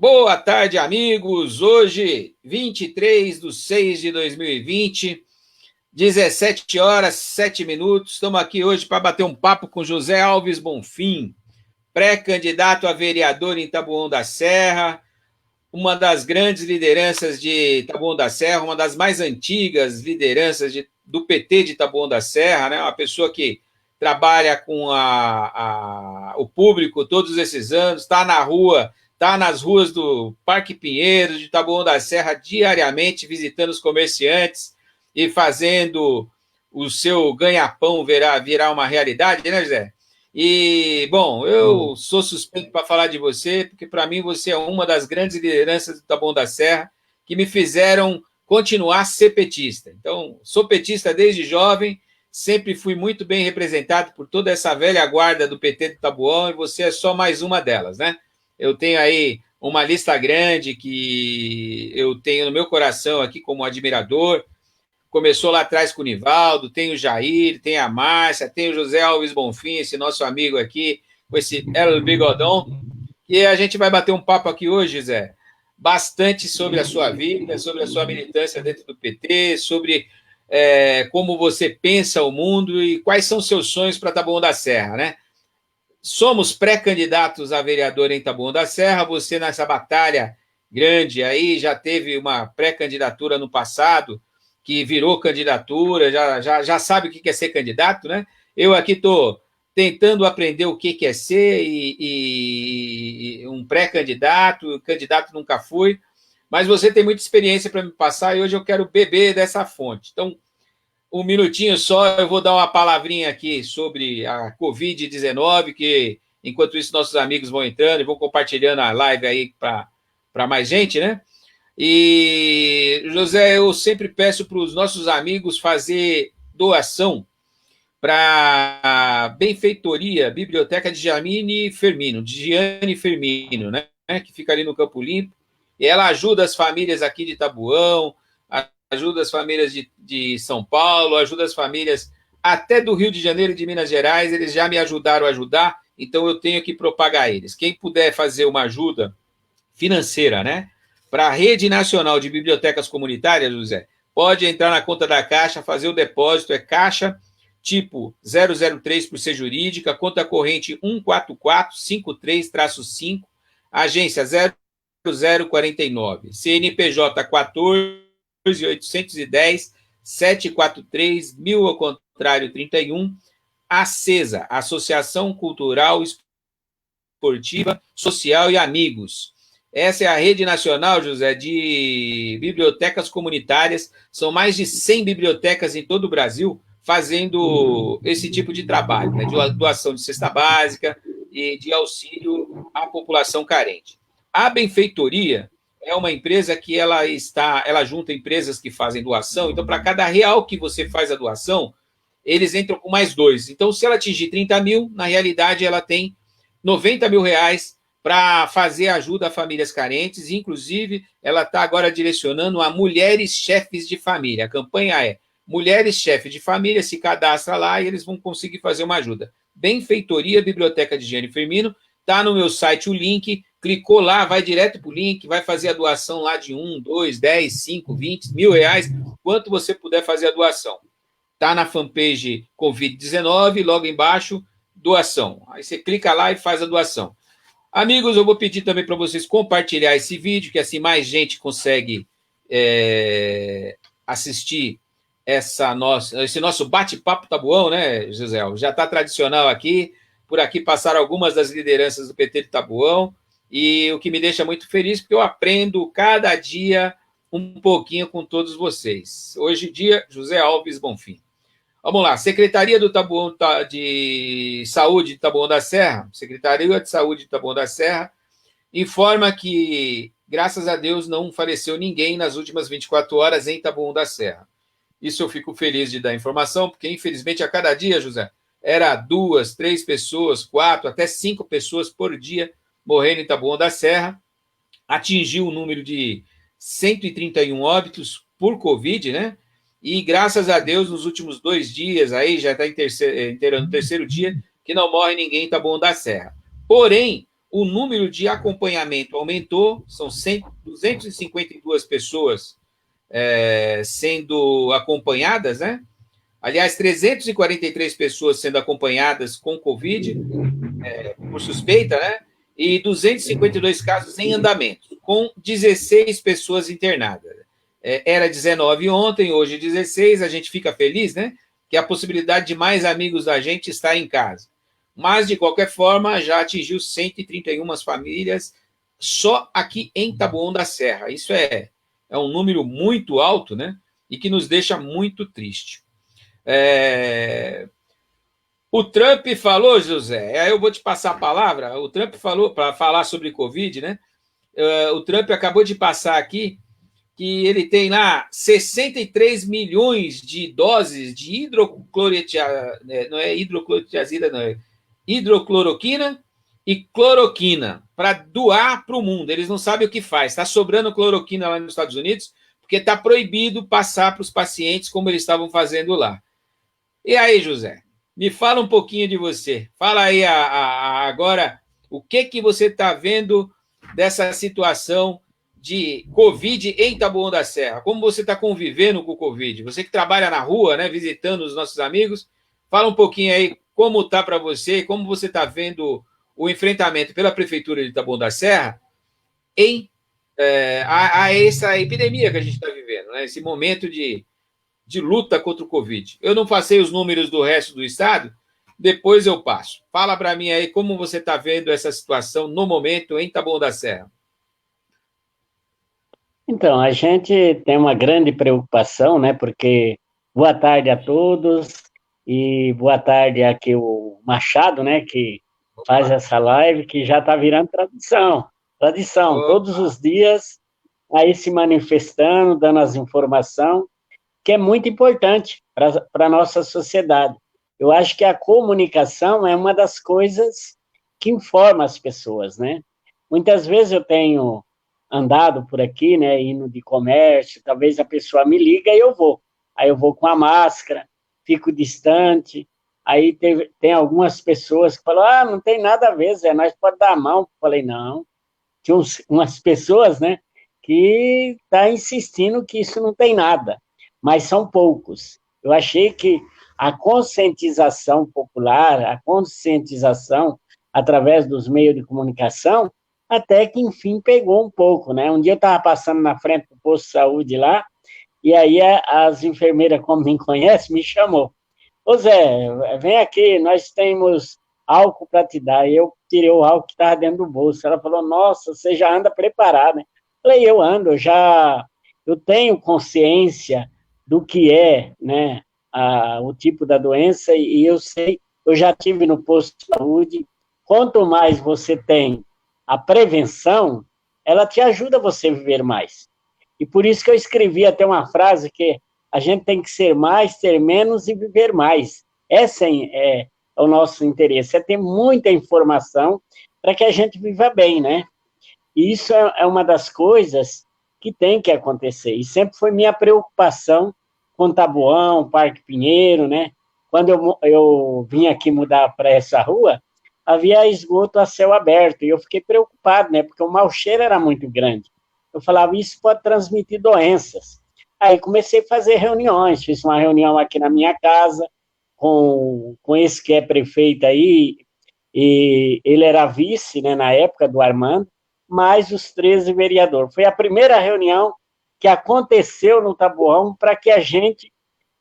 Boa tarde, amigos. Hoje, 23/6/2020, 17 horas, 7 minutos. Estamos aqui hoje para bater um papo com José Alves Bonfim, pré-candidato a vereador em Taboão da Serra, uma das grandes lideranças de Taboão da Serra, uma das mais antigas lideranças do PT de Taboão da Serra, né? Uma pessoa que trabalha com o público todos esses anos, está na rua, está nas ruas do Parque Pinheiros, de Taboão da Serra, diariamente, visitando os comerciantes e fazendo o seu ganha-pão virar uma realidade, né, José? E, bom, eu sou suspeito para falar de você, porque para mim você é uma das grandes lideranças do Taboão da Serra que me fizeram continuar a ser petista. Então, sou petista desde jovem, sempre fui muito bem representado por toda essa velha guarda do PT do Taboão, e você é só mais uma delas, né? Eu tenho aí uma lista grande que eu tenho no meu coração aqui como admirador. Começou lá atrás com o Nivaldo, tem o Jair, tem a Márcia, tem o José Alves Bonfim, esse nosso amigo aqui, com esse El Bigodão. E a gente vai bater um papo aqui hoje, Zé, bastante sobre a sua vida, sobre a sua militância dentro do PT, sobre como você pensa o mundo e quais são seus sonhos para Taboão da Serra, né? Somos pré-candidatos a vereador em Taboão da Serra, você nessa batalha grande aí, já teve uma pré-candidatura no passado, que virou candidatura, já sabe o que é ser candidato, né? Eu aqui estou tentando aprender o que é ser e um pré-candidato, candidato nunca fui, mas você tem muita experiência para me passar e hoje eu quero beber dessa fonte. Então, um minutinho só, eu vou dar uma palavrinha aqui sobre a Covid-19, que enquanto isso nossos amigos vão entrando e vão compartilhando a live aí para mais gente, né? E, José, eu sempre peço para os nossos amigos fazer doação para a benfeitoria Biblioteca de Gianni Fermino, né? Que fica ali no Campo Limpo. E ela ajuda as famílias aqui de Taboão, ajuda as famílias de São Paulo, ajuda as famílias até do Rio de Janeiro e de Minas Gerais. Eles já me ajudaram a ajudar, então eu tenho que propagar eles. Quem puder fazer uma ajuda financeira, né? Para a Rede Nacional de Bibliotecas Comunitárias, José, pode entrar na conta da Caixa, fazer o depósito, é Caixa tipo 003 por ser jurídica, conta corrente 14453-5, agência 0049, CNPJ 14.810.743, ao contrário 31, ACESA, Associação Cultural, Esportiva, Social e Amigos. Essa é a Rede Nacional, José, de Bibliotecas Comunitárias. São mais de 100 bibliotecas em todo o Brasil fazendo esse tipo de trabalho, né, de doação de cesta básica e de auxílio à população carente. A benfeitoria é uma empresa que ela junta empresas que fazem doação, então para cada real que você faz a doação, eles entram com mais 2. Então, se ela atingir 30 mil, na realidade ela tem 90 mil reais para fazer ajuda a famílias carentes, inclusive ela está agora direcionando a mulheres chefes de família. A campanha é Mulheres Chefes de Família, se cadastra lá e eles vão conseguir fazer uma ajuda. Benfeitoria Biblioteca de Gianni Fermino, está no meu site o link, clicou lá, vai direto para o link, vai fazer a doação lá de 1, 2, 10, 5, 20 mil reais, quanto você puder fazer a doação. Está na fanpage Covid-19, logo embaixo, doação. Aí você clica lá e faz a doação. Amigos, eu vou pedir também para vocês compartilhar esse vídeo, que assim mais gente consegue assistir esse nosso bate-papo Taboão, né, José? Já está tradicional aqui. Por aqui passaram algumas das lideranças do PT de Taboão, e o que me deixa muito feliz, porque eu aprendo cada dia um pouquinho com todos vocês. Hoje em dia, José Alves Bonfim. Vamos lá, Secretaria de Saúde de Taboão da Serra, Secretaria de Saúde de Taboão da Serra, informa que, graças a Deus, não faleceu ninguém nas últimas 24 horas em Taboão da Serra. Isso eu fico feliz de dar informação, porque, infelizmente, a cada dia, José, era 2, 3 pessoas, 4, até 5 pessoas por dia morrendo em Taboão da Serra. Atingiu o número de 131 óbitos por Covid, né? E, graças a Deus, nos últimos 2 dias, aí já está inteirando o terceiro dia, que não morre ninguém em Taboão da Serra. Porém, o número de acompanhamento aumentou, são 252 pessoas sendo acompanhadas, né? Aliás, 343 pessoas sendo acompanhadas com Covid, por suspeita, né? E 252 casos em andamento, com 16 pessoas internadas. Era 19 ontem, hoje 16, a gente fica feliz, né? Que a possibilidade de mais amigos da gente estar em casa. Mas, de qualquer forma, já atingiu 131 famílias só aqui em Taboão da Serra. Isso é um número muito alto, né? E que nos deixa muito triste. O Trump falou, José, aí eu vou te passar a palavra. O Trump falou, para falar sobre Covid, né? O Trump acabou de passar aqui que ele tem lá 63 milhões de doses de não é hidroclorotiazida, não, é hidrocloroquina e cloroquina para doar para o mundo. Eles não sabem o que faz. Está sobrando cloroquina lá nos Estados Unidos, porque está proibido passar para os pacientes como eles estavam fazendo lá. E aí, José, me fala um pouquinho de você. Fala aí agora o que você está vendo dessa situação de Covid em Taboão da Serra. Como você está convivendo com o Covid? Você que trabalha na rua, né, visitando os nossos amigos, fala um pouquinho aí como está para você, como você está vendo o enfrentamento pela Prefeitura de Taboão da Serra a essa epidemia que a gente está vivendo, né, esse momento de luta contra o Covid. Eu não passei os números do resto do estado, depois eu passo. Fala para mim aí como você está vendo essa situação no momento em Taboão da Serra. Então, a gente tem uma grande preocupação, né? Porque boa tarde a todos e boa tarde aqui o Machado, né? Que faz essa live, que já está virando tradição. Todos os dias aí se manifestando, dando as informações, que é muito importante para a nossa sociedade. Eu acho que a comunicação é uma das coisas que informa as pessoas, né? Muitas vezes eu tenho andado por aqui, né, indo de comércio, talvez a pessoa me liga e eu vou. Aí eu vou com a máscara, fico distante, aí tem algumas pessoas que falam, não tem nada a ver, Zé, nós podemos dar a mão. Eu falei, não. Tinha umas pessoas, né, que tá insistindo que isso não tem nada, mas são poucos. Eu achei que a conscientização popular, a conscientização através dos meios de comunicação, até que, enfim, pegou um pouco, né? Um dia eu estava passando na frente do posto de saúde lá, e aí as enfermeiras, como me conhecem, me chamou. Ô Zé, vem aqui, nós temos álcool para te dar. E eu tirei o álcool que estava dentro do bolso. Ela falou, nossa, você já anda preparado, né? Eu falei, eu ando, eu tenho consciência do que é, né, o tipo da doença, e eu sei, eu já tive no posto de saúde. Quanto mais você tem a prevenção, ela te ajuda você a viver mais. E por isso que eu escrevi até uma frase que a gente tem que ser mais, ter menos e viver mais. Esse é o nosso interesse, é ter muita informação para que a gente viva bem, né? E isso é uma das coisas que tem que acontecer. E sempre foi minha preocupação com Taboão, Parque Pinheiro, né? Quando eu vim aqui mudar para essa rua, havia esgoto a céu aberto, e eu fiquei preocupado, né, porque o mau cheiro era muito grande. Eu falava, isso pode transmitir doenças. Aí comecei a fazer reuniões, fiz uma reunião aqui na minha casa, com esse que é prefeito aí, e ele era vice, né, na época do Armando, mais os 13 vereadores. Foi a primeira reunião que aconteceu no Taboão para que a gente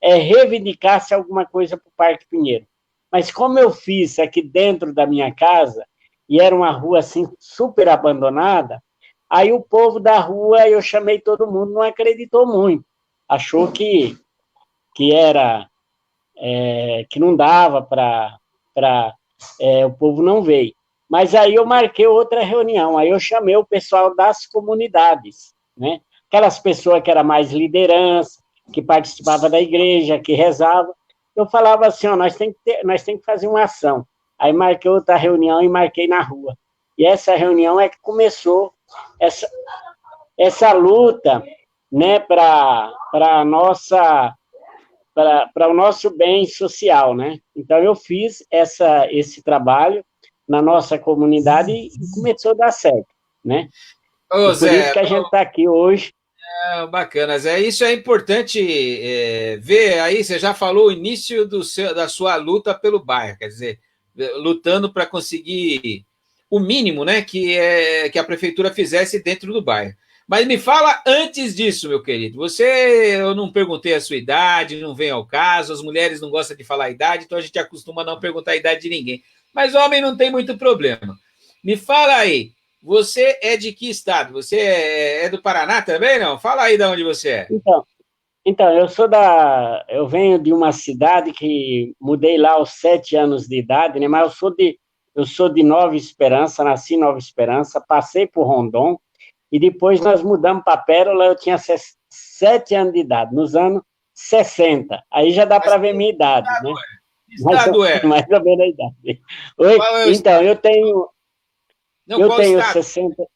reivindicasse alguma coisa para o Parque Pinheiro. Mas como eu fiz aqui dentro da minha casa, e era uma rua assim super abandonada, aí o povo da rua, eu chamei todo mundo, não acreditou muito. Achou que era, que não dava para o povo não veio. Mas aí eu marquei outra reunião, aí eu chamei o pessoal das comunidades, né? Aquelas pessoas que eram mais liderança, que participavam da igreja, que rezavam. Eu falava assim, nós temos que fazer uma ação. Aí marquei outra reunião e marquei na rua. E essa reunião é que começou essa luta, né, para o nosso bem social, né? Então eu fiz esse trabalho, na nossa comunidade e começou a dar certo, né? Ô, Por isso que a gente está aqui hoje. Bacana, Zé. Isso é importante ver aí. Você já falou o início da sua luta pelo bairro, quer dizer, lutando para conseguir o mínimo, né, que a prefeitura fizesse dentro do bairro. Mas me fala antes disso, meu querido. Eu não perguntei a sua idade, não vem ao caso. As mulheres não gostam de falar a idade, então a gente acostuma a não perguntar a idade de ninguém. Mas homem não tem muito problema. Me fala aí. Você é de que estado? Você é do Paraná também, não? Fala aí de onde você é. Então, eu venho de uma cidade que mudei lá aos 7 anos de idade, né? Mas eu sou de Nova Esperança, nasci em Nova Esperança, passei por Rondon e depois nós mudamos para Pérola. Eu tinha 7 anos de idade, nos anos 60. Aí já dá para ver minha idade, né? Que estado é? Mais ou menos a idade. Oi? Qual é o Então, estado? Não, eu qual tenho estado? 60.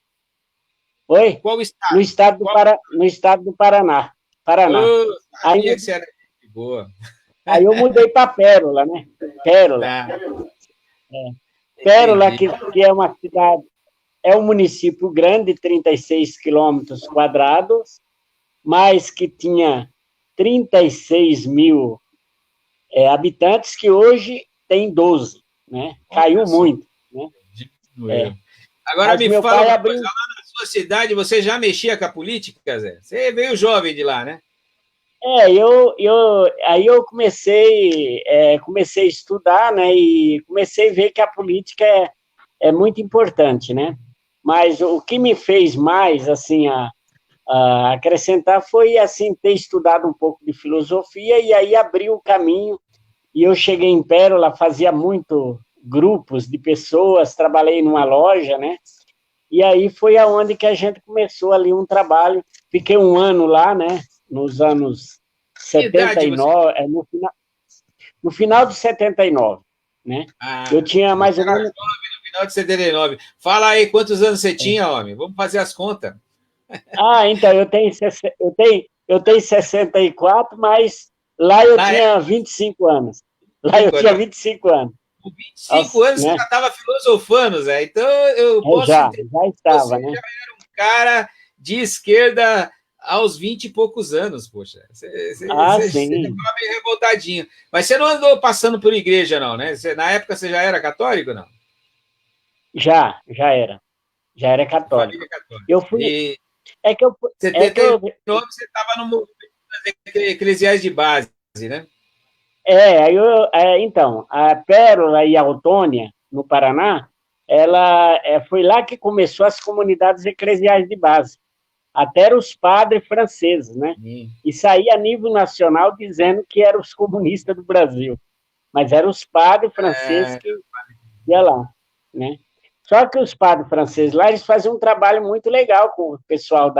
Oi? Qual estado? No estado do Paraná. Paraná. Eu Aí, sabia que você era de boa. aí eu mudei para Pérola, né? Pérola. Tá, Pérola, entendi. que é uma cidade, é um município grande, 36 quilômetros quadrados, mas que tinha 36 mil habitantes, que hoje tem 12, né? Caiu muito, né? Diminuiu. Agora Mas me meu fala pai uma abriu. coisa, lá na sua cidade você já mexia com a política, Zé? Você veio jovem de lá, né? Aí eu comecei a estudar, né? E comecei a ver que a política é muito importante, né? Mas o que me fez mais, assim, a acrescentar foi, assim, ter estudado um pouco de filosofia e aí abriu o caminho. E eu cheguei em Pérola, fazia muito grupos de pessoas, trabalhei numa loja, né? E aí foi aonde que a gente começou ali um trabalho. Fiquei um ano lá, né? Nos anos Que idade você 79, no final de 79, né? Eu tinha mais você ou era menos. jovem no final de 79. Fala aí quantos anos você tinha, homem? Vamos fazer as contas. Então, eu tenho 64, mas lá eu Na época, tinha 25 anos. Lá eu tinha então, 25 anos. com 25 Nossa, anos você né? já estava filosofando, Zé. Então eu posso entender Já que você estava, né? já era um cara de esquerda aos 20 e poucos anos, poxa. Você já Sim, estava meio revoltadinho. Mas você não andou passando por igreja, não, né? Na época você já era católico, não? já era católico. Família católica. Eu fui, E é que eu, em é que eu, 79 você estava no movimento das eclesiais de base, né? então, a Pérola e a Autônia, no Paraná, foi lá que começou as comunidades eclesiais de base. Até eram os padres franceses, né? Sim. E saía a nível nacional dizendo que eram os comunistas do Brasil, mas eram os padres franceses que iam lá, né? Só que os padres franceses lá, eles faziam um trabalho muito legal com o pessoal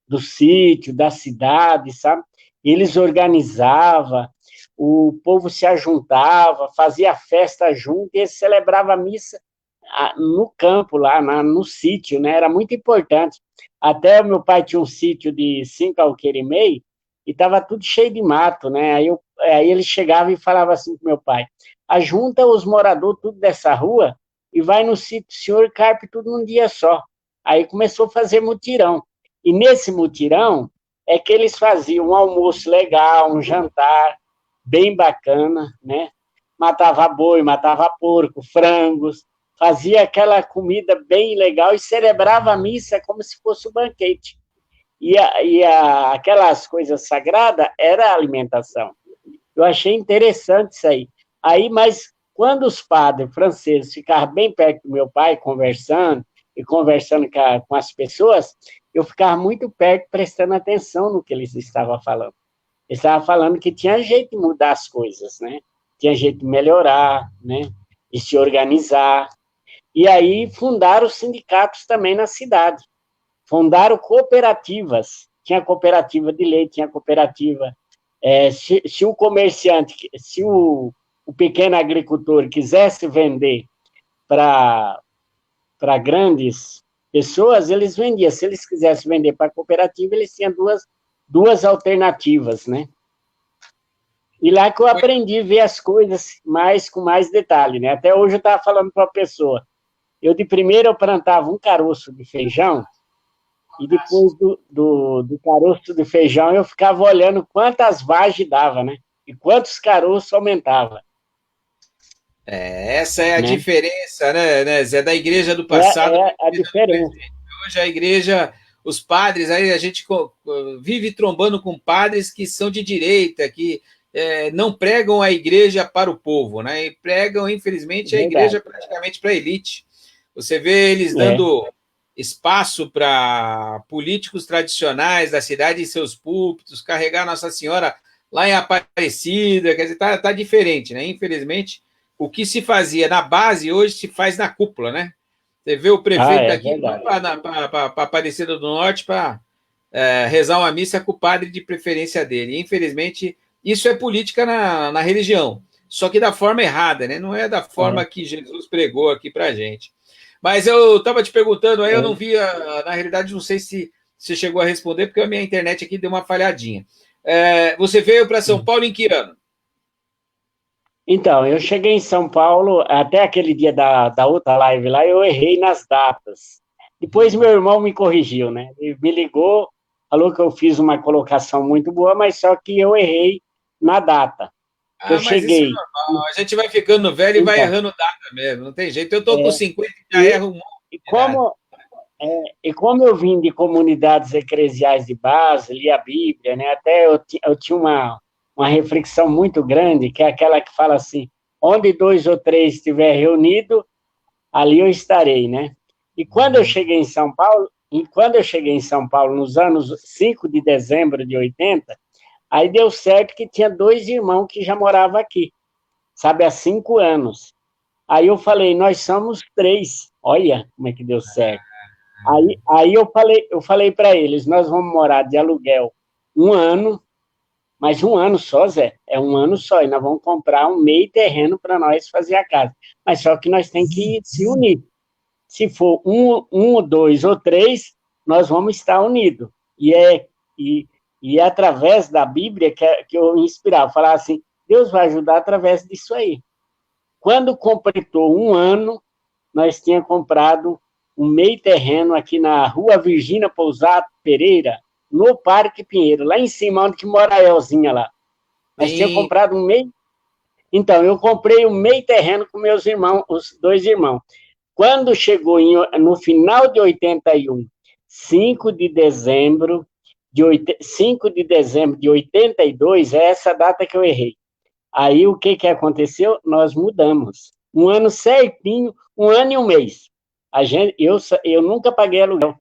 do sítio, da cidade, sabe? Eles organizavam, o povo se ajuntava, fazia festa junto, e eles celebravam a missa no campo, lá no sítio, né? Era muito importante. Até o meu pai tinha um sítio de 5 alqueires e meio, e estava tudo cheio de mato, né? Aí ele chegava e falava assim para meu pai: ajunta os moradores tudo dessa rua e vai no sítio do senhor e carpe tudo num dia só. Aí começou a fazer mutirão. E nesse mutirão é que eles faziam um almoço legal, um jantar bem bacana, né? Matava boi, matava porco, frangos, fazia aquela comida bem legal e celebrava a missa como se fosse um banquete. Aquelas coisas sagradas era a alimentação. Eu achei interessante isso aí. Mas quando os padres franceses ficavam bem perto do meu pai, conversando, e conversando com as pessoas, eu ficava muito perto, prestando atenção no que eles estavam falando. Eles estavam falando que tinha jeito de mudar as coisas, né? Tinha jeito de melhorar, né? De se organizar. E aí fundaram os sindicatos também na cidade. Fundaram cooperativas. Tinha cooperativa de leite, tinha cooperativa. Se o comerciante, se o pequeno agricultor quisesse vender para grandes pessoas, eles vendiam. Se eles quisessem vender para a cooperativa, eles tinham duas alternativas, né? E lá que eu aprendi a ver as coisas com mais detalhe, né? Até hoje eu estava falando para uma pessoa, de primeiro eu plantava um caroço de feijão, e depois do caroço de feijão eu ficava olhando quantas vagens dava, né? E quantos caroços aumentava. Essa é a né? diferença, né, Zé, da igreja do passado É a diferença. Hoje a igreja, os padres, aí a gente vive trombando com padres que são de direita, que não pregam a igreja para o povo, né? E pregam, infelizmente, a igreja praticamente para a elite. Você vê eles dando espaço para políticos tradicionais da cidade em seus púlpitos, carregar Nossa Senhora lá em Aparecida, quer dizer, tá diferente, né? Infelizmente, o que se fazia na base hoje se faz na cúpula, né? Você vê o prefeito daqui para Aparecida do Norte para rezar uma missa com o padre de preferência dele. Infelizmente, isso é política na religião, só que da forma errada, né? Não é da forma que Jesus pregou aqui para a gente. Mas eu estava te perguntando, aí eu não via, na realidade, não sei se você chegou a responder, porque a minha internet aqui deu uma falhadinha. Você veio para São Paulo em que ano? Então, eu cheguei em São Paulo, até aquele dia da outra live lá, eu errei nas datas. Depois meu irmão me corrigiu, né? Ele me ligou, falou que eu fiz uma colocação muito boa, mas só que eu errei na data. Eu mas cheguei. Isso é normal. A gente vai ficando velho e vai errando data mesmo, não tem jeito. Eu estou com 50 e já erro um monte de e como eu vim de comunidades eclesiais de base, li a Bíblia, né? Até eu tinha uma reflexão muito grande, que é aquela que fala assim, onde 2 ou 3 estiver reunido, ali eu estarei, né? E quando eu cheguei em São Paulo, nos anos 5 de dezembro de 80, aí deu certo que tinha 2 irmãos que já moravam aqui, sabe, há 5 anos. Aí eu falei, nós somos 3, olha como é que deu certo. Aí eu falei para eles, nós vamos morar de aluguel 1 ano, mas 1 ano só, Zé, é 1 ano só, e nós vamos comprar um meio terreno para nós fazer a casa. Mas só que nós temos que se unir. Se for um, 2 ou 3, nós vamos estar unidos. E é através da Bíblia que eu inspirava, falar assim, Deus vai ajudar através disso aí. Quando completou 1 ano, nós tínhamos comprado um meio terreno aqui na Rua Virgínia Pousato Pereira, no Parque Pinheiro, lá em cima, onde que mora a Elzinha lá. Nós tínhamos comprado um meio... Então, eu comprei um meio terreno com meus irmãos, os 2 irmãos. Quando chegou no final de 81, 5 de dezembro de 82, é essa data que eu errei. Aí, o que aconteceu? Nós mudamos. 1 ano certinho, 1 ano e 1 mês. Eu nunca paguei aluguel.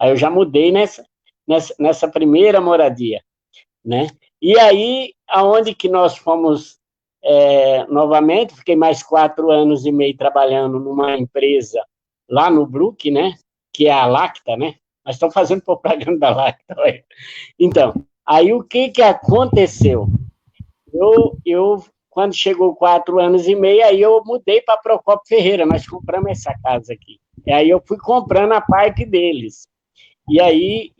Aí eu já mudei nessa primeira moradia, né? E aí, aonde que nós fomos novamente, fiquei mais 4 anos e meio trabalhando numa empresa lá no Brook, né? Que é a Lacta, né? Nós estamos fazendo propaganda da Lacta. Olha. Então, aí o que aconteceu? Quando chegou 4 anos e meio, aí eu mudei para Procópio Ferreira, nós compramos essa casa aqui. E aí eu fui comprando a parte deles. E aí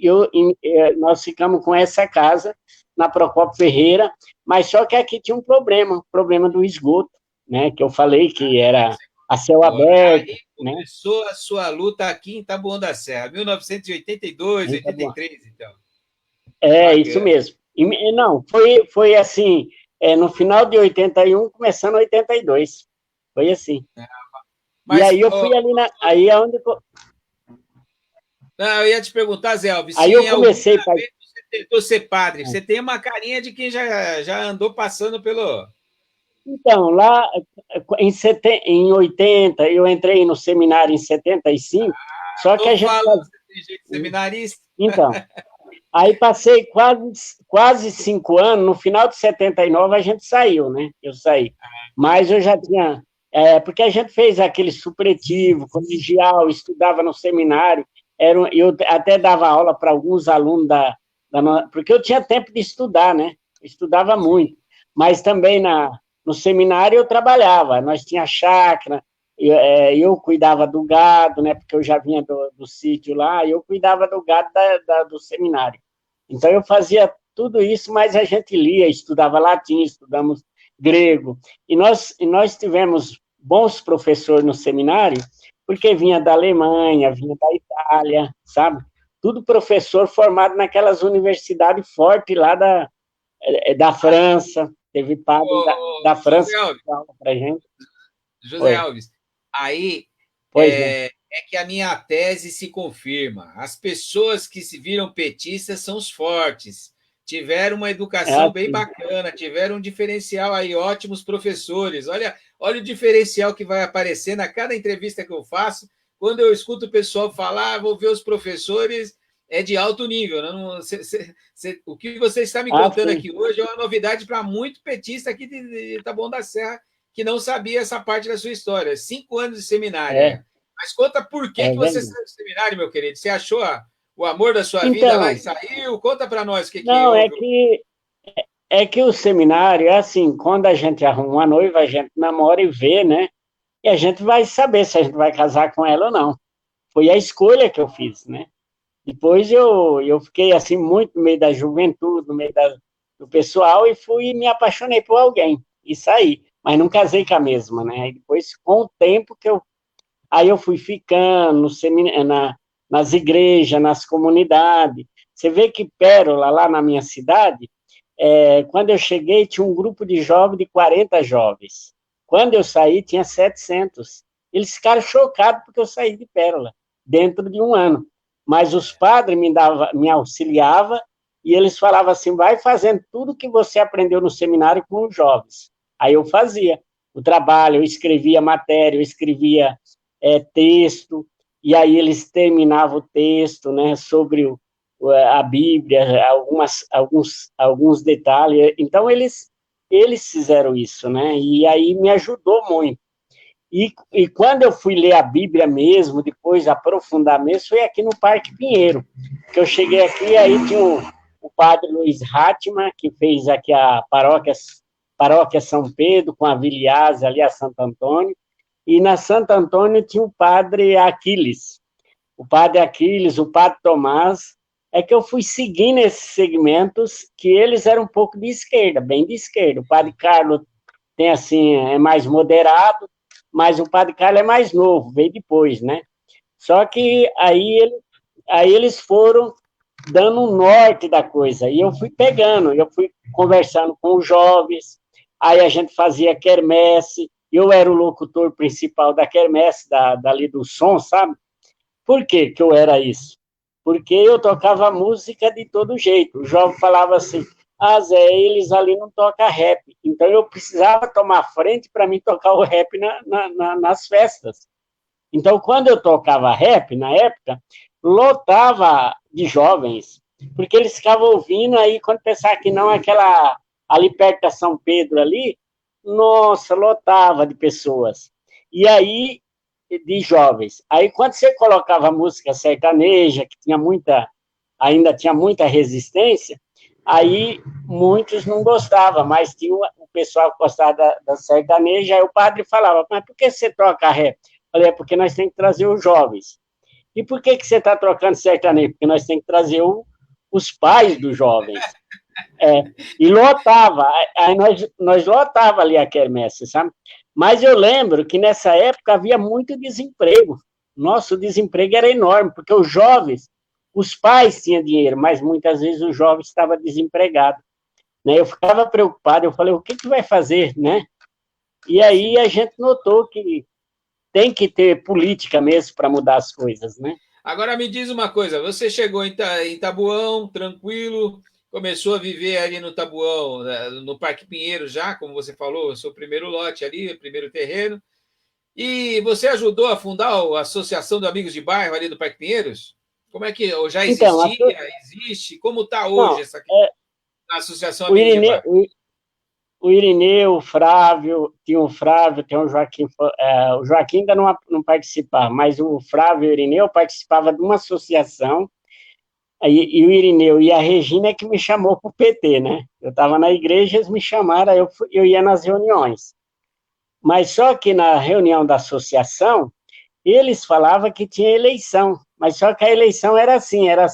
nós ficamos com essa casa na Procópio Ferreira, mas só que aqui tinha um problema do esgoto, né? Que eu falei que era a céu aberto. Aí começou, né? A sua luta aqui em Taboão da Serra, 1982, 83, então. Bacana. Isso mesmo. E, não, foi assim, no final de 81, começando 82. Foi assim. Mas, e aí eu fui ali aí é onde... Não, eu ia te perguntar, Zé Alves, aí eu comecei... você tentou ser padre. Você tem uma carinha de quem já andou passando pelo... Então, lá em 80, eu entrei no seminário em 75, só que a gente... Você tem jeito de seminarista? Então, aí passei quase 5 anos, no final de 79 a gente saiu, né? Eu saí. Mas eu já tinha... porque a gente fez aquele supletivo, colegial, estudava no seminário, eu até dava aula para alguns alunos porque eu tinha tempo de estudar, né? Eu estudava muito. Mas também no seminário eu trabalhava, nós tínhamos chácara, eu cuidava do gado, né? Porque eu já vinha do sítio lá, eu cuidava do gado do seminário. Então eu fazia tudo isso, mas a gente lia, estudava latim, estudamos grego, e nós tivemos bons professores no seminário, porque vinha da Alemanha, vinha da Itália, sabe? Tudo professor formado naquelas universidades fortes lá da França, teve padre da França José Alves, que dava pra gente. José Foi. Alves, aí Pois é. é que a minha tese se confirma. As pessoas que se viram petistas são os fortes. Tiveram uma É educação bem assim. bacana, tiveram um diferencial aí, ótimos professores. Olha o diferencial que vai aparecer na cada entrevista que eu faço. Quando eu escuto o pessoal falar, vou ver os professores, é de alto nível. Não, o que você está me contando Assim. aqui hoje é uma novidade para muito petista aqui de Taboão da Serra, que não sabia essa parte da sua história. 5 anos de seminário. É, Mas conta por que você verdade. saiu do seminário, meu querido? Você achou o amor da sua vida lá e Então, saiu? Conta para nós o que não, houve. é que o seminário é assim, quando a gente arruma uma noiva, a gente namora e vê, né? E a gente vai saber se a gente vai casar com ela ou não. Foi a escolha que eu fiz, né? Depois eu fiquei assim muito no meio da juventude, no meio do pessoal, e fui e me apaixonei por alguém, e saí. Mas não casei com a mesma, né? Aí depois, com o tempo aí eu fui ficando nas igrejas, nas comunidades. Você vê que Pérola, lá na minha cidade, quando eu cheguei, tinha um grupo de jovens de 40 jovens. Quando eu saí, tinha 700. Eles ficaram chocados porque eu saí de Pérola, dentro de um ano. Mas os padres me auxiliavam e eles falavam assim, vai fazendo tudo que você aprendeu no seminário com os jovens. Aí eu fazia o trabalho, eu escrevia matéria, eu escrevia texto, e aí eles terminavam o texto, né, sobre a Bíblia, alguns detalhes. Então, eles fizeram isso, né? E aí me ajudou muito. E quando eu fui ler a Bíblia mesmo, depois aprofundar mesmo, foi aqui no Parque Pinheiro, que eu cheguei aqui, aí tinha o padre Luiz Hatman, que fez aqui a paróquia São Pedro, com a Viliase ali, a Santo Antônio, e na Santo Antônio tinha o padre Aquiles, o padre Tomás, é que eu fui seguindo esses segmentos que eles eram um pouco de esquerda, bem de esquerda. O padre Carlos tem assim, é mais moderado, mas o padre Carlos é mais novo, veio depois, né? Só que aí eles foram dando um norte da coisa, e eu fui pegando, eu fui conversando com os jovens, aí a gente fazia quermesse, eu era o locutor principal da quermesse, dali do som, sabe? Por que eu era isso? Porque eu tocava música de todo jeito. O jovem falava assim, Zé, eles ali não tocam rap. Então eu precisava tomar frente para mim tocar o rap nas festas. Então, quando eu tocava rap, na época, lotava de jovens, porque eles ficavam ouvindo, aí quando pensava que não, aquela ali perto da São Pedro ali, nossa, lotava de pessoas. E aí de jovens. Aí, quando você colocava música sertaneja, que ainda tinha muita resistência, aí muitos não gostavam, mas tinha o pessoal que gostava da sertaneja, aí o padre falava, mas por que você troca rap? Eu falei, porque nós temos que trazer os jovens. E por que você está trocando sertanejo? Porque nós temos que trazer os pais dos jovens. E lotava, aí nós lotava ali a quermesse, sabe? Mas eu lembro que nessa época havia muito desemprego. Nosso desemprego era enorme, porque os pais tinham dinheiro, mas muitas vezes o jovem estava desempregado. Né? Eu ficava preocupado, eu falei, o que vai fazer, né? E aí a gente notou que tem que ter política mesmo para mudar as coisas, né? Agora me diz uma coisa: você chegou em Tabuão, tranquilo, começou a viver ali no Tabuão, no Parque Pinheiro já, como você falou, o seu primeiro lote ali, o primeiro terreno. E você ajudou a fundar a Associação de Amigos de Bairro ali do Parque Pinheiros? Como é que já Então, existia? Existe? Como está hoje não, essa a Associação o Amigos de Irineu, Bairro? o Irineu, o Flávio, tem o Joaquim, o Joaquim ainda não participava, mas o Flávio e o Irineu participavam de uma associação, e o Irineu e a Regina é que me chamou para o PT, né? Eu estava na igreja, eles me chamaram, aí eu ia nas reuniões. Mas só que na reunião da associação, eles falavam que tinha eleição, mas só que a eleição era assim, era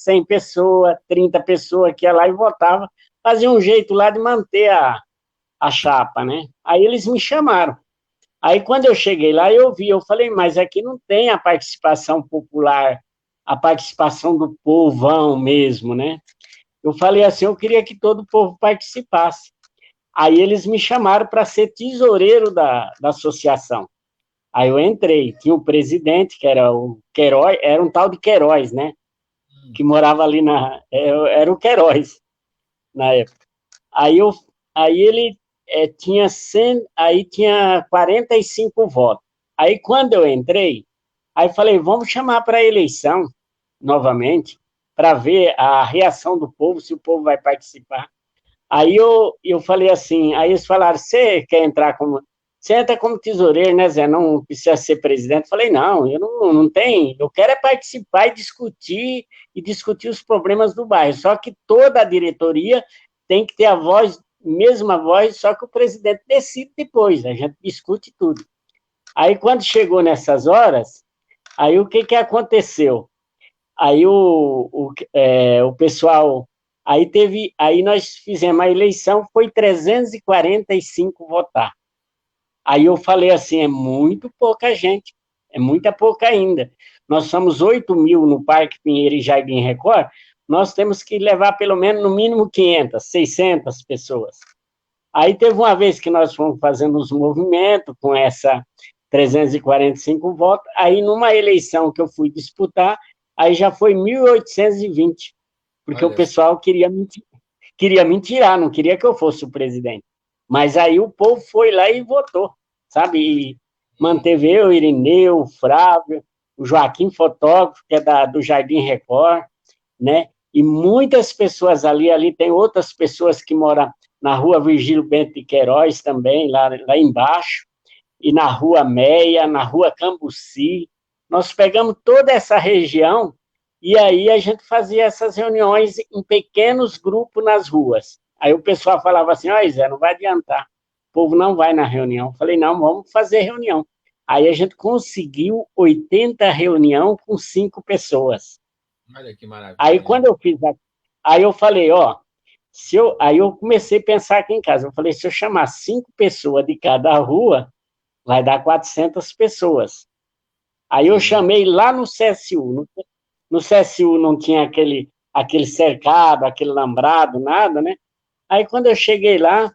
100 pessoas, 30 pessoas que ia lá e votava, fazia um jeito lá de manter a chapa, né? Aí eles me chamaram. Aí, quando eu cheguei lá, eu vi, eu falei, mas aqui não tem a participação popular, a participação do povão mesmo, né? Eu falei assim, eu queria que todo o povo participasse. Aí eles me chamaram para ser tesoureiro da associação. Aí eu entrei, tinha o presidente, que era o Queiroz, era um tal de Queiroz, né? Que morava ali era o Queiroz, na época. Aí, aí ele aí tinha 45 votos. Aí quando eu entrei, aí falei, vamos chamar para a eleição novamente, para ver a reação do povo, se o povo vai participar. Aí eu falei assim, aí eles falaram, você quer entrar como... Você entra como tesoureiro, né, Zé? Não precisa ser presidente. Eu falei, não, eu não tenho, eu quero é participar e discutir os problemas do bairro. Só que toda a diretoria tem que ter a voz, mesma voz, só que o presidente decide depois, a gente discute tudo. Aí, quando chegou nessas horas, aí o que aconteceu? Aí o pessoal, aí nós fizemos a eleição, foi 345 votar. Aí eu falei assim, é muito pouca gente, é muita pouca ainda. Nós somos 8 mil no Parque Pinheiro e Jardim Record, nós temos que levar pelo menos, no mínimo, 500, 600 pessoas. Aí teve uma vez que nós fomos fazendo uns movimentos com essa 345 votos, aí numa eleição que eu fui disputar, aí já foi 1.820, porque o pessoal queria me tirar, não queria que eu fosse o presidente. Mas aí o povo foi lá e votou, sabe? E manteve eu, Irineu, o Flávio, o Joaquim, fotógrafo, que é do Jardim Record, né? E muitas pessoas ali tem outras pessoas que moram na rua Virgílio Bento de Queiroz também, lá embaixo, e na rua Meia, na rua Cambuci. Nós pegamos toda essa região e aí a gente fazia essas reuniões em pequenos grupos nas ruas. Aí o pessoal falava assim, ó, Zé, não vai adiantar, o povo não vai na reunião. Eu falei, não, vamos fazer reunião. Aí a gente conseguiu 80 reuniões com 5 pessoas. Olha que maravilha. Aí quando eu fiz, aí eu falei, ó, aí eu comecei a pensar aqui em casa, eu falei, se eu chamar 5 pessoas de cada rua, vai dar 400 pessoas. Aí eu chamei lá no CSU, no CSU não tinha aquele cercado, aquele lambrado, nada, né? Aí quando eu cheguei lá,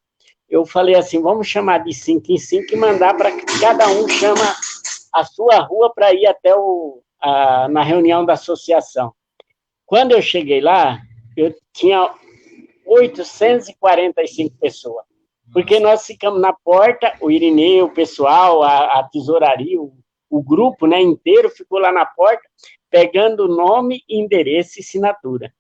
eu falei assim, vamos chamar de 5 em 5 e mandar para que cada um chama a sua rua para ir até na reunião da associação. Quando eu cheguei lá, eu tinha 845 pessoas, porque nós ficamos na porta, o Irineu, o pessoal, a tesouraria, o grupo, né, inteiro ficou lá na porta, pegando nome, endereço e assinatura.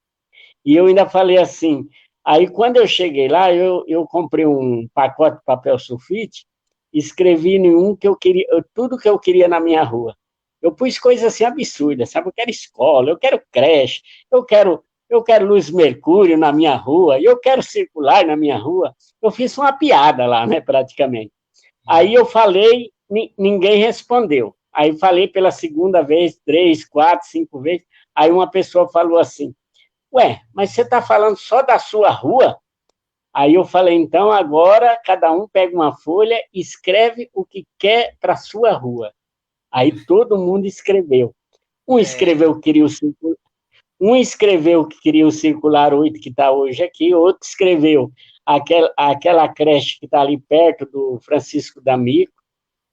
E eu ainda falei assim, aí quando eu cheguei lá, eu comprei um pacote de papel sulfite, escrevi em um que eu queria, tudo que eu queria na minha rua. Eu pus coisas assim absurdas, sabe? Eu quero escola, eu quero creche, eu quero luz mercúrio na minha rua, eu quero circular na minha rua. Eu fiz uma piada lá, né, praticamente. Aí eu falei, ninguém respondeu. Aí falei pela segunda vez, 3, 4, 5 vezes. Aí uma pessoa falou assim, ué, mas você está falando só da sua rua? Aí eu falei, então agora cada um pega uma folha e escreve o que quer para a sua rua. Aí todo mundo escreveu. Um escreveu que queria o circular 8 que está hoje aqui, outro escreveu aquela creche que está ali perto do Francisco D'Amico,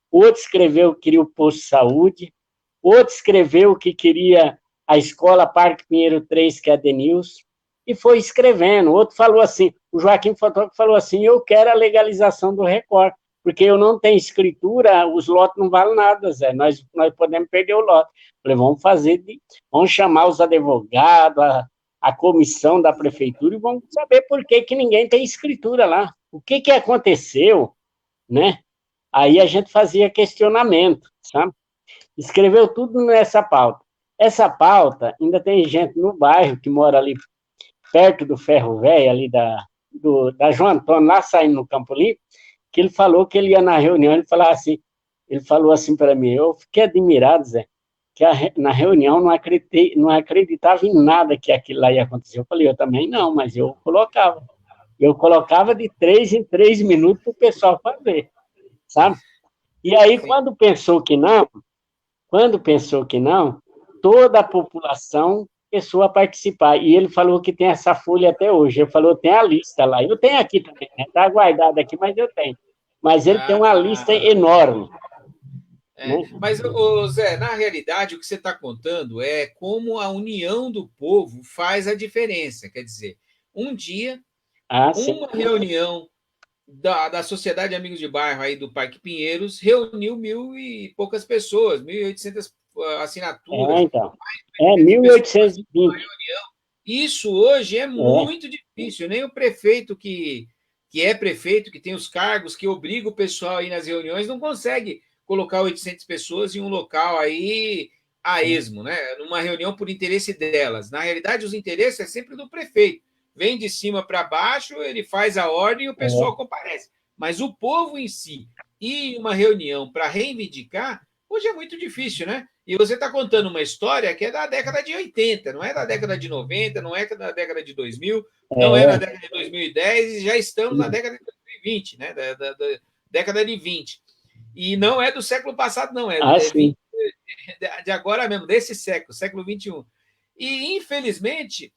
outro escreveu que queria o posto de saúde, outro escreveu que queria a escola Parque Pinheiro 3, que é a Denilson, e foi escrevendo. Outro falou assim, o Joaquim Fotógrafo falou assim, eu quero a legalização do Record, porque eu não tenho escritura, os lotes não valem nada, Zé, nós podemos perder o lote. Falei, vamos chamar os advogados, a comissão da prefeitura, e vamos saber por que ninguém tem escritura lá. O que aconteceu, né? Aí a gente fazia questionamento, sabe? Escreveu tudo nessa pauta. Essa pauta, ainda tem gente no bairro que mora ali perto do Ferro Velho, ali da João Antônio, lá saindo no Campo Limpo, que ele falou que ele ia na reunião, ele falou assim para mim, eu fiquei admirado, Zé, que na reunião não acreditava em nada que aquilo lá ia acontecer. Eu falei, eu também não, mas eu colocava. Eu colocava de 3 em 3 minutos para o pessoal fazer, sabe? E aí, Sim. quando pensou que não, toda a população começou a participar. E ele falou que tem essa folha até hoje. Ele falou, tem a lista lá. Eu tenho aqui também, né? Está guardado aqui, mas eu tenho. Mas ele tem uma lista Ah, enorme, né? mas, ô, Zé, na realidade, o que você está contando é como a união do povo faz a diferença. Quer dizer, um dia, Ah, sim. uma reunião da Sociedade de Amigos de Bairro aí do Parque Pinheiros reuniu 1.000 e poucas pessoas, 1.800 assinaturas. Então. É 1.800 pessoas. 1820. Isso hoje é É, muito difícil. Nem o prefeito que é prefeito, que tem os cargos, que obriga o pessoal a ir nas reuniões, não consegue colocar 800 pessoas em um local aí a esmo, né? Numa reunião por interesse delas. Na realidade, os interesses é sempre do prefeito. Vem de cima para baixo, ele faz a ordem e o pessoal é. comparece. Mas o povo em si e uma reunião para reivindicar, hoje é muito difícil, né? E você está contando uma história que é da década de 80, não é da década de 90, não é da década de 2000, não é na É. década de 2010 e já estamos na década de 2020, né? Da década de 20. E não é do século passado, não, Ah, é sim. 20, de agora mesmo, desse século, século 21. E, infelizmente,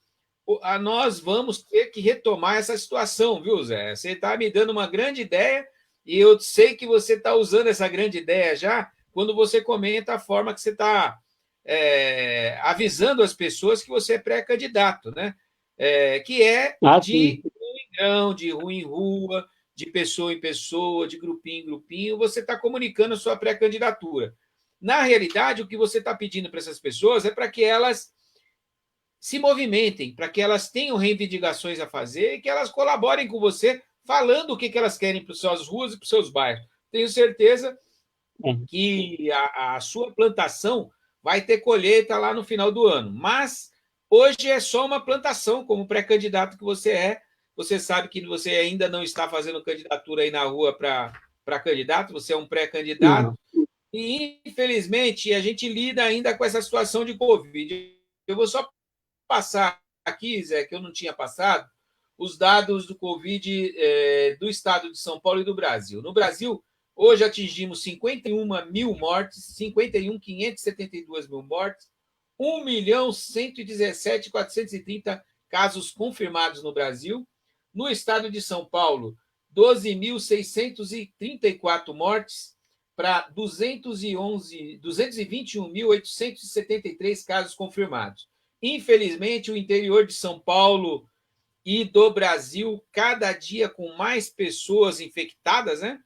nós vamos ter que retomar essa situação, viu, Zé? Você está me dando uma grande ideia e eu sei que você está usando essa grande ideia já quando você comenta a forma que você está avisando as pessoas que você é pré-candidato, né? Que é Ah, sim. de grão em grão, de rua em rua, de pessoa em pessoa, de grupinho em grupinho, você está comunicando a sua pré-candidatura. Na realidade, o que você está pedindo para essas pessoas é para que elas se movimentem, para que elas tenham reivindicações a fazer e que elas colaborem com você, falando o que elas querem para as suas ruas e para os seus bairros. Tenho certeza É. que a sua plantação vai ter colheita lá no final do ano, mas hoje é só uma plantação, como pré-candidato que você é. Você sabe que você ainda não está fazendo candidatura aí na rua para candidato, você é um pré-candidato, Não. e infelizmente a gente lida ainda com essa situação de Covid. Eu vou só passar aqui, Zé, que eu não tinha passado, os dados do Covid do estado de São Paulo e do Brasil. No Brasil, hoje atingimos 51 mil mortes, 51.572 mil mortes, 1.117.430 casos confirmados no Brasil. No estado de São Paulo, 12.634 mortes para 221.873 casos confirmados. Infelizmente, o interior de São Paulo e do Brasil, cada dia com mais pessoas infectadas, né?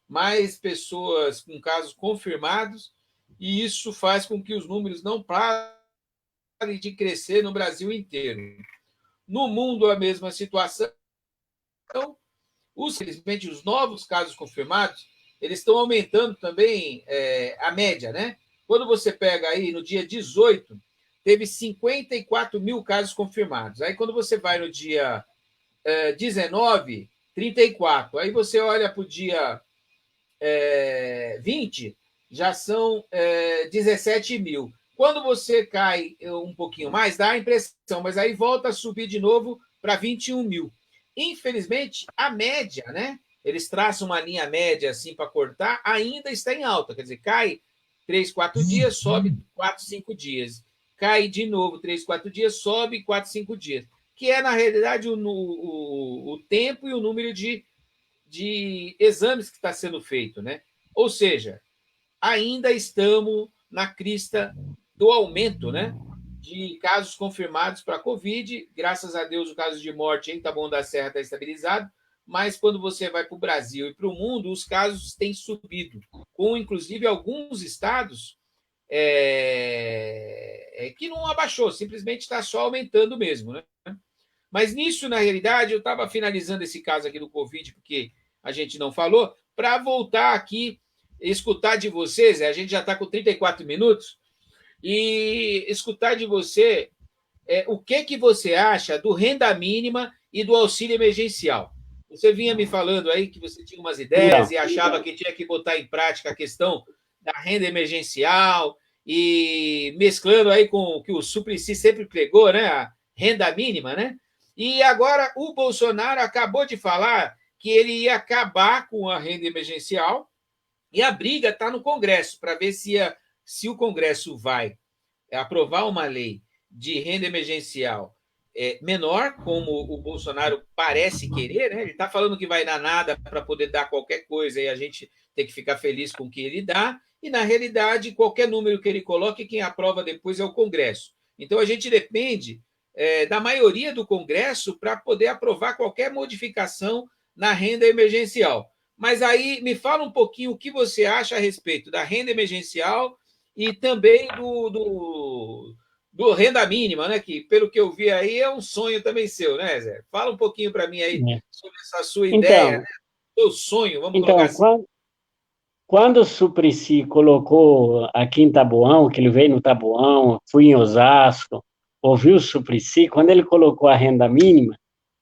Mais pessoas com casos confirmados, e isso faz com que os números não parem de crescer no Brasil inteiro. No mundo, a mesma situação. Infelizmente, os novos casos confirmados, eles estão aumentando também a média, né? Quando você pega aí no dia 18, teve 54 mil casos confirmados. Aí, quando você vai no dia 19, 34. Aí você olha para o dia 20, já são 17 mil. Quando você cai um pouquinho mais, dá a impressão, mas aí volta a subir de novo para 21 mil. Infelizmente, a média, né? Eles traçam uma linha média assim para cortar, ainda está em alta. Quer dizer, cai 3, 4 dias, sobe 4, 5 dias. Cai de novo 3, 4 dias, sobe 4, 5 dias. Que é, na realidade, o tempo e o número de exames que está sendo feito, né? Ou seja, ainda estamos na crista do aumento, né? De casos confirmados para a Covid. Graças a Deus, o caso de morte em Taboão da Serra está estabilizado, mas quando você vai para o Brasil e para o mundo, os casos têm subido, com inclusive alguns estados que não abaixou, simplesmente está só aumentando mesmo, né? Mas nisso, na realidade, eu estava finalizando esse caso aqui do Covid, porque a gente não falou, para voltar aqui, escutar de vocês, a gente já está com 34 minutos, e escutar de você o que você acha do renda mínima e do auxílio emergencial. Você vinha me falando aí que você tinha umas ideias Então, e achava que tinha que botar em prática a questão da renda emergencial e mesclando aí com o que o Suplicy sempre pregou, né? A renda mínima, né? E agora o Bolsonaro acabou de falar que ele ia acabar com a renda emergencial e a briga está no Congresso para ver se o Congresso vai aprovar uma lei de renda emergencial menor, como o Bolsonaro parece querer, né? Ele está falando que vai dar nada para poder dar qualquer coisa e a gente tem que ficar feliz com o que ele dá, e na realidade, qualquer número que ele coloque, quem aprova depois é o Congresso. Então a gente depende da maioria do Congresso para poder aprovar qualquer modificação na renda emergencial. Mas aí me fala um pouquinho o que você acha a respeito da renda emergencial e também do renda mínima, né? Que, pelo que eu vi aí, é um sonho também seu, né, Zé? Fala um pouquinho para mim aí sobre essa sua ideia, né? Seu sonho, vamos colocar assim. Quando o Suplicy colocou aqui em Taboão, que ele veio no Taboão, fui em Osasco, ouvi o Suplicy, quando ele colocou a renda mínima,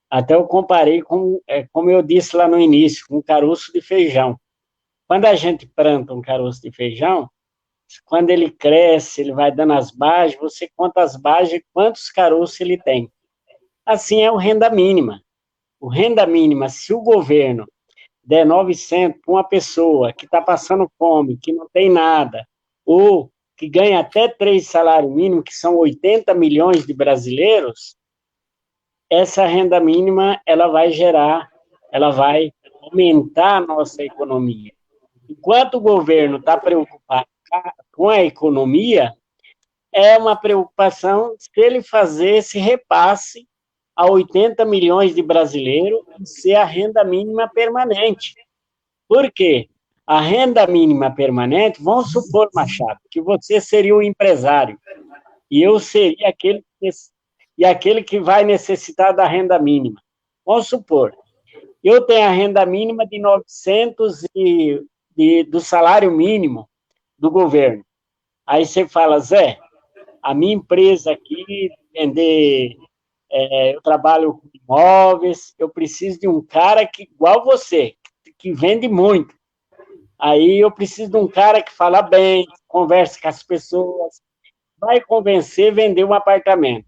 até eu comparei com, como eu disse lá no início, com um caroço de feijão. Quando a gente planta um caroço de feijão, quando ele cresce, ele vai dando as bases, você conta as bases e quantos caroços ele tem. Assim é o renda mínima. O renda mínima, se o governo der 900 para uma pessoa que está passando fome, que não tem nada, ou que ganha até 3 salários mínimos, que são 80 milhões de brasileiros, essa renda mínima, ela vai aumentar a nossa economia. Enquanto o governo está preocupado com a economia, é uma preocupação se ele fazer esse repasse a 80 milhões de brasileiros e ser a renda mínima permanente. Por quê? A renda mínima permanente, vamos supor, Machado, que você seria o empresário e eu seria aquele que vai necessitar da renda mínima. Vamos supor, eu tenho a renda mínima de 900 do salário mínimo do governo. Aí você fala, Zé, a minha empresa aqui, eu trabalho com imóveis, eu preciso de um cara que, igual você, que vende muito. Aí eu preciso de um cara que fala bem, conversa com as pessoas, vai convencer a vender um apartamento.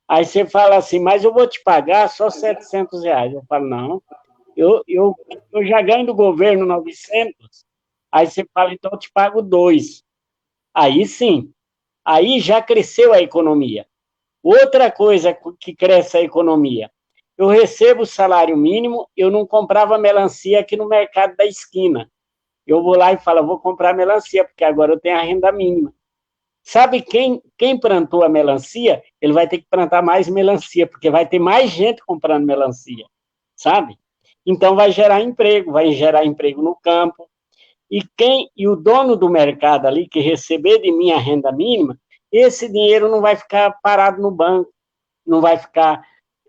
Aí você fala assim, mas eu vou te pagar só R$700. Eu falo, não, eu já ganho do governo 900. Aí você fala, então eu te pago 2. Aí sim, aí já cresceu a economia. Outra coisa que cresce a economia, eu recebo o salário mínimo, eu não comprava melancia aqui no mercado da esquina. Eu vou lá e falo, vou comprar melancia, porque agora eu tenho a renda mínima. Sabe quem plantou a melancia, ele vai ter que plantar mais melancia, porque vai ter mais gente comprando melancia, sabe? Então vai gerar emprego no campo. E o dono do mercado ali, que receber de mim a renda mínima, esse dinheiro não vai ficar parado no banco,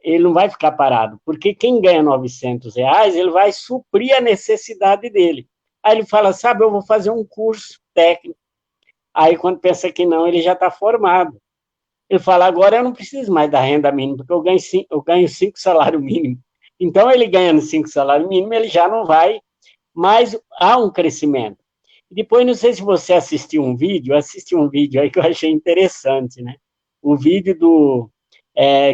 ele não vai ficar parado, porque quem ganha R$900, ele vai suprir a necessidade dele. Aí ele fala, sabe, eu vou fazer um curso técnico. Aí quando pensa que não, ele já está formado. Ele fala, agora eu não preciso mais da renda mínima, porque eu ganho 5 salários mínimos. Então ele ganhando 5 salários mínimos, ele já não vai, mas há um crescimento. Depois, não sei se você assisti um vídeo aí que eu achei interessante, né? O vídeo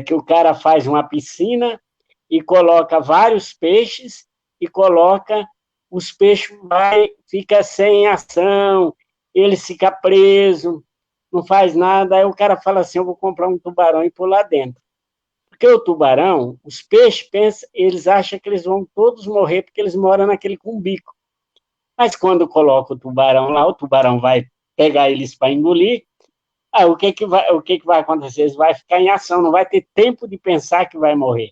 que o cara faz uma piscina e coloca vários peixes e coloca os peixes fica sem ação, ele fica preso, não faz nada, aí o cara fala assim, eu vou comprar um tubarão e pôr lá dentro. Porque o tubarão, os peixes eles acham que eles vão todos morrer porque eles moram naquele cumbico. Mas quando coloca o tubarão lá, o tubarão vai pegar eles para engolir, o que vai acontecer? Eles vão ficar em ação, não vai ter tempo de pensar que vai morrer.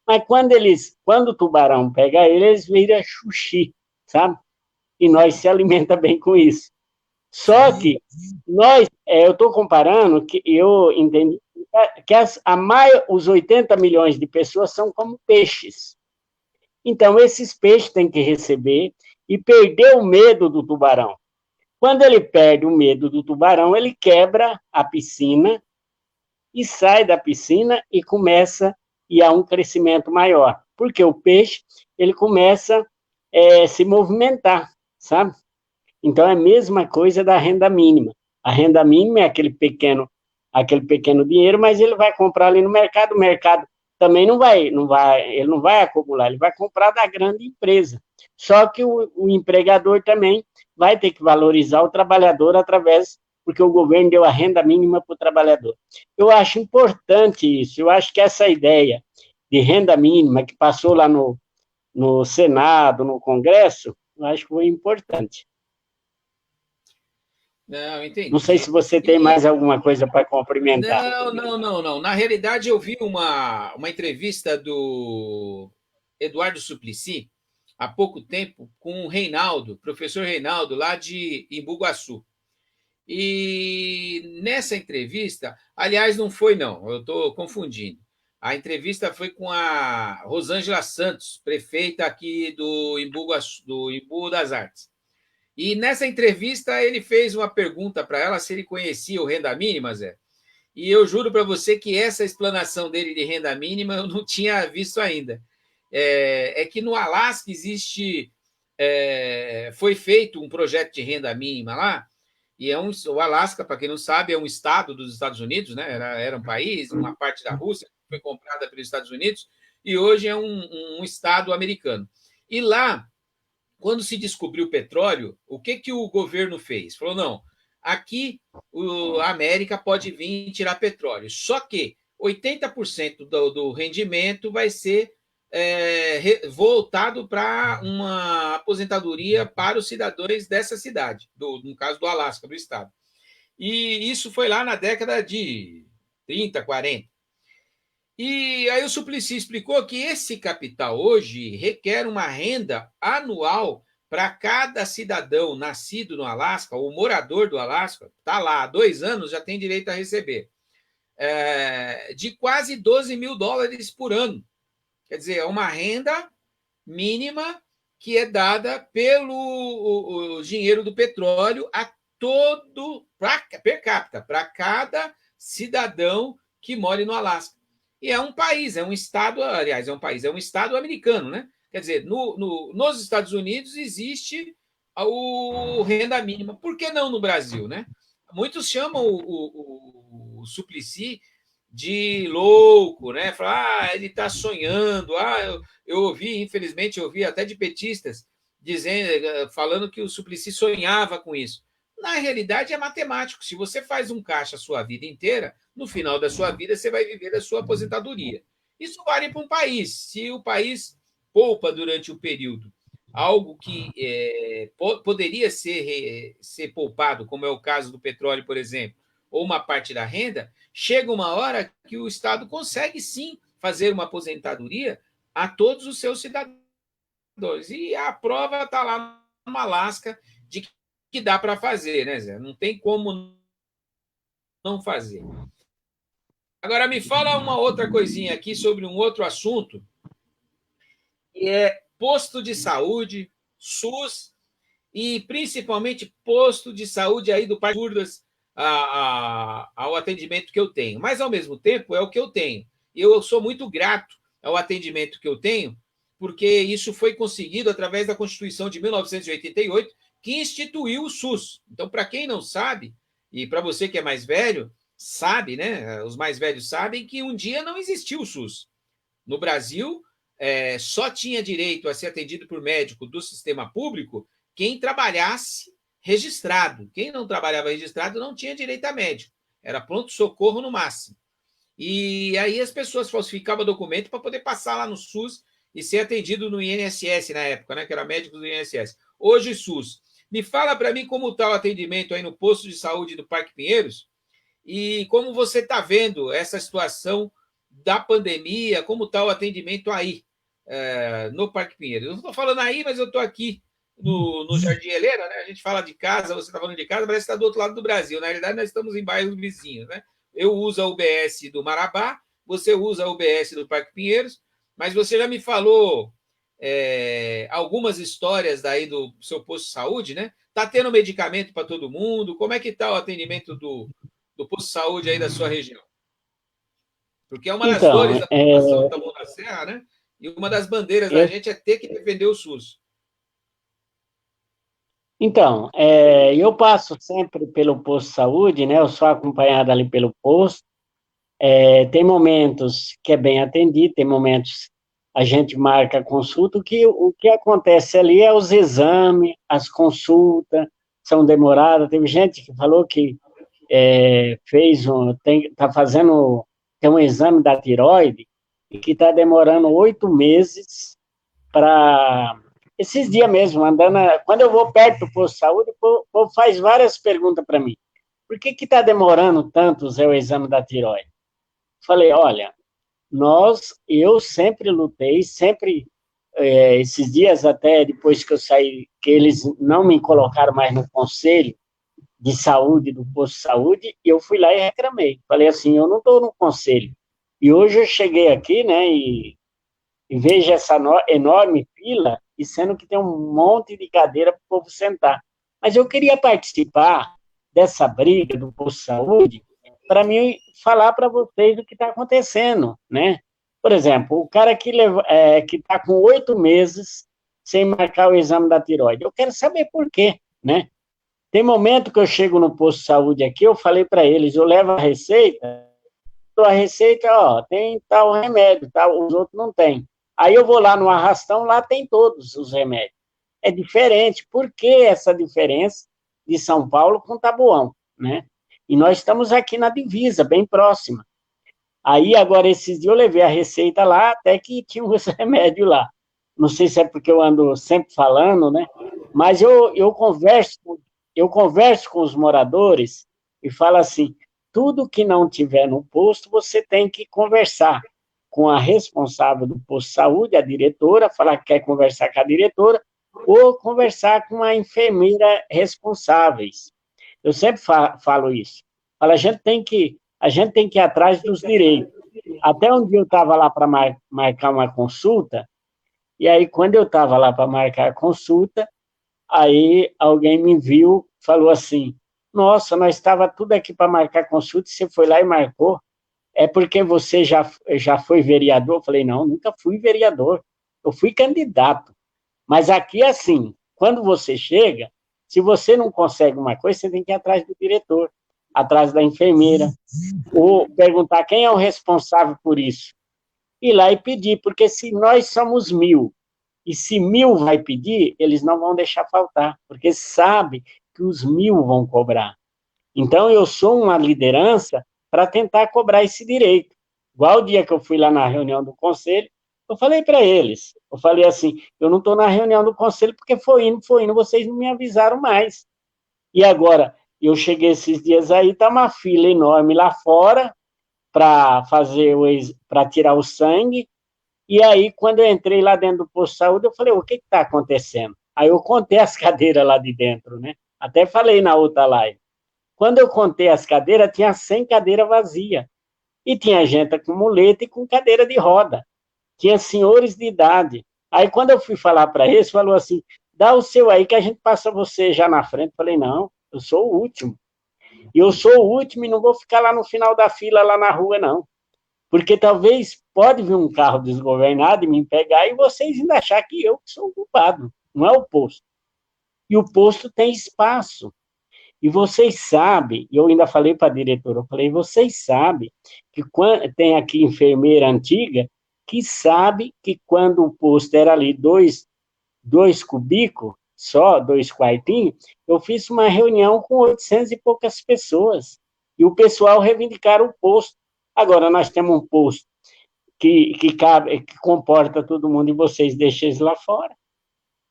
Mas quando o tubarão pega eles viram xuxi, sabe? E nós se alimenta bem com isso. Só que eu estou comparando que eu entendi que os 80 milhões de pessoas são como peixes. Então, esses peixes têm que receber e perder o medo do tubarão. Quando ele perde o medo do tubarão, ele quebra a piscina e sai da piscina e começa a um crescimento maior. Porque o peixe, ele começa a se movimentar, sabe? Então, é a mesma coisa da renda mínima. A renda mínima é aquele pequeno dinheiro, mas ele vai comprar ali no mercado, o mercado também ele não vai acumular, ele vai comprar da grande empresa. Só que o empregador também vai ter que valorizar o trabalhador porque o governo deu a renda mínima para o trabalhador. Eu acho importante isso, eu acho que essa ideia de renda mínima que passou lá no Senado, no Congresso, eu acho que foi importante. Não, Não sei se entendi. você tem mais alguma coisa para cumprimentar. Não. Na realidade, eu vi uma entrevista do Eduardo Suplicy há pouco tempo com o Reinaldo, professor Reinaldo, lá de Imbuguaçu. E nessa entrevista, aliás, não foi, não, eu estou confundindo. A entrevista foi com a Rosângela Santos, prefeita aqui do Imbu das Artes. E nessa entrevista, ele fez uma pergunta para ela se ele conhecia o renda mínima, Zé. E eu juro para você que essa explanação dele de renda mínima eu não tinha visto ainda. É que no Alasca existe. Foi feito um projeto de renda mínima lá, e o Alasca, para quem não sabe, é um estado dos Estados Unidos, né? Era um país, uma parte da Rússia, que foi comprada pelos Estados Unidos, e hoje é um estado americano. E lá, quando se descobriu o petróleo, o que o governo fez? Falou: não, aqui a América pode vir tirar petróleo, só que 80% do rendimento vai ser voltado para uma aposentadoria para os cidadãos dessa cidade, no caso do Alasca, do estado. E isso foi lá na década de 30, 40. E aí o Suplicy explicou que esse capital hoje requer uma renda anual para cada cidadão nascido no Alasca, ou morador do Alasca, está lá há 2 anos, já tem direito a receber, de quase $12.000 por ano. Quer dizer, é uma renda mínima que é dada pelo o dinheiro do petróleo a per capita, para cada cidadão que mora no Alasca. E é um país, é um estado, aliás, é um estado americano, né? Quer dizer, nos Estados Unidos existe o renda mínima. Por que não no Brasil, né? Muitos chamam o Suplicy de louco, né? Falar, ele está sonhando. Eu ouvi, infelizmente, eu ouvi até de petistas falando que o Suplicy sonhava com isso. Na realidade, é matemático. Se você faz um caixa a sua vida inteira, no final da sua vida você vai viver da sua aposentadoria. Isso vale para um país. Se o país poupa durante o período algo que poderia ser poupado, como é o caso do petróleo, por exemplo, ou uma parte da renda, chega uma hora que o Estado consegue sim fazer uma aposentadoria a todos os seus cidadãos. E a prova está lá no Alasca de que dá para fazer, né, Zé? Não tem como não fazer. Agora, me fala uma outra coisinha aqui sobre um outro assunto, que é posto de saúde, SUS, e principalmente posto de saúde aí do Parque Urdas ao atendimento que eu tenho. Mas, ao mesmo tempo, é o que eu tenho. Eu sou muito grato ao atendimento que eu tenho, porque isso foi conseguido através da Constituição de 1988, que instituiu o SUS. Então, para quem não sabe, e para você que é mais velho, sabe, né? Os mais velhos sabem que um dia não existiu o SUS. No Brasil, só tinha direito a ser atendido por médico do sistema público quem trabalhasse registrado. Quem não trabalhava registrado não tinha direito a médico. Era pronto-socorro no máximo. E aí as pessoas falsificavam documento para poder passar lá no SUS e ser atendido no INSS na época, né, que era médico do INSS. Hoje, SUS. Me fala para mim como está o atendimento aí no posto de saúde do Parque Pinheiros e como você está vendo essa situação da pandemia, como está o atendimento aí no Parque Pinheiros. Eu não estou falando aí, mas eu estou aqui no Jardim Helena, né? A gente fala de casa, você está falando de casa, parece que está do outro lado do Brasil. Na realidade, nós estamos em bairros vizinhos, né? Eu uso a UBS do Marabá, você usa a UBS do Parque Pinheiros, mas você já me falou algumas histórias daí do seu posto de saúde, né? Está tendo medicamento para todo mundo? Como é que está o atendimento do posto de saúde aí da sua região? Porque é uma das dores Então, da população de Taboão da Serra, né? E uma das bandeiras da gente é ter que defender o SUS. Então, eu passo sempre pelo posto de saúde, né? Eu sou acompanhado ali pelo posto. Tem momentos que é bem atendido, tem momentos a gente marca a consulta. O que acontece ali é os exames, as consultas são demoradas. Teve gente que falou que está fazendo, tem um exame da tireoide e que está demorando 8 meses para. Esses dias mesmo, andando, quando eu vou perto do posto de saúde, o povo faz várias perguntas para mim. Por que está demorando tanto o exame da tireoide? Falei, olha, eu sempre lutei, sempre, esses dias até depois que eu saí, que eles não me colocaram mais no conselho de saúde, do posto de saúde, eu fui lá e reclamei. Falei assim, eu não estou no conselho. E hoje eu cheguei aqui, né, e vejo essa enorme fila, e sendo que tem um monte de cadeira para o povo sentar. Mas eu queria participar dessa briga do posto de saúde para mim falar para vocês o que está acontecendo, né? Por exemplo, o cara que está com 8 meses sem marcar o exame da tireoide, eu quero saber por quê, né? Tem momento que eu chego no posto de saúde aqui, eu falei para eles, eu levo a receita, ó, tem tal remédio, tal, os outros não tem. Aí eu vou lá no arrastão, lá tem todos os remédios. É diferente. Por que essa diferença de São Paulo com Taboão, né? E nós estamos aqui na divisa, bem próxima. Aí, agora, esses dias eu levei a receita lá, até que tinha os remédios lá. Não sei se é porque eu ando sempre falando, né? Mas eu converso com os moradores e falo assim, tudo que não tiver no posto, você tem que conversar com a responsável do posto de saúde, a diretora, falar que quer conversar com a diretora, ou conversar com a enfermeira responsáveis. Eu sempre falo isso. Falo, a gente tem que ir atrás dos direitos. Até um dia eu estava lá para marcar uma consulta, e aí quando eu estava lá para marcar a consulta, aí alguém me viu, falou assim, nossa, nós estava tudo aqui para marcar consulta, você foi lá e marcou, é porque você já foi vereador? Eu falei, não, nunca fui vereador, eu fui candidato. Mas aqui é assim, quando você chega, se você não consegue uma coisa, você tem que ir atrás do diretor, atrás da enfermeira, ou perguntar quem é o responsável por isso. Ir lá e pedir, porque se nós somos 1.000, e se 1.000 vai pedir, eles não vão deixar faltar, porque sabe que os 1.000 vão cobrar. Então, eu sou uma liderança para tentar cobrar esse direito. Igual o dia que eu fui lá na reunião do conselho, eu falei para eles, eu falei assim, eu não estou na reunião do conselho porque foi indo, vocês não me avisaram mais. E agora, eu cheguei esses dias aí, está uma fila enorme lá fora para tirar o sangue, e aí, quando eu entrei lá dentro do posto de saúde, eu falei, o que está acontecendo? Aí eu contei as cadeiras lá de dentro, né? Até falei na outra live. Quando eu contei as cadeiras, tinha 100 cadeiras vazias. E tinha gente com muleta e com cadeira de roda. Tinha senhores de idade. Aí, quando eu fui falar para eles, falou assim, dá o seu aí que a gente passa você já na frente. Falei, não, eu sou o último. E eu sou o último e não vou ficar lá no final da fila, lá na rua, não. Porque talvez pode vir um carro desgovernado e me pegar e vocês ainda achar que eu sou o culpado. Não é o posto. E o posto tem espaço. E vocês sabem, eu ainda falei para a diretora, eu falei, vocês sabem que quando, tem aqui enfermeira antiga que sabe que quando o posto era ali dois cubículos, só 2 quartinhos, eu fiz uma reunião com 800 e poucas pessoas. E o pessoal reivindicaram o posto. Agora nós temos um posto que comporta todo mundo e vocês deixam eles lá fora.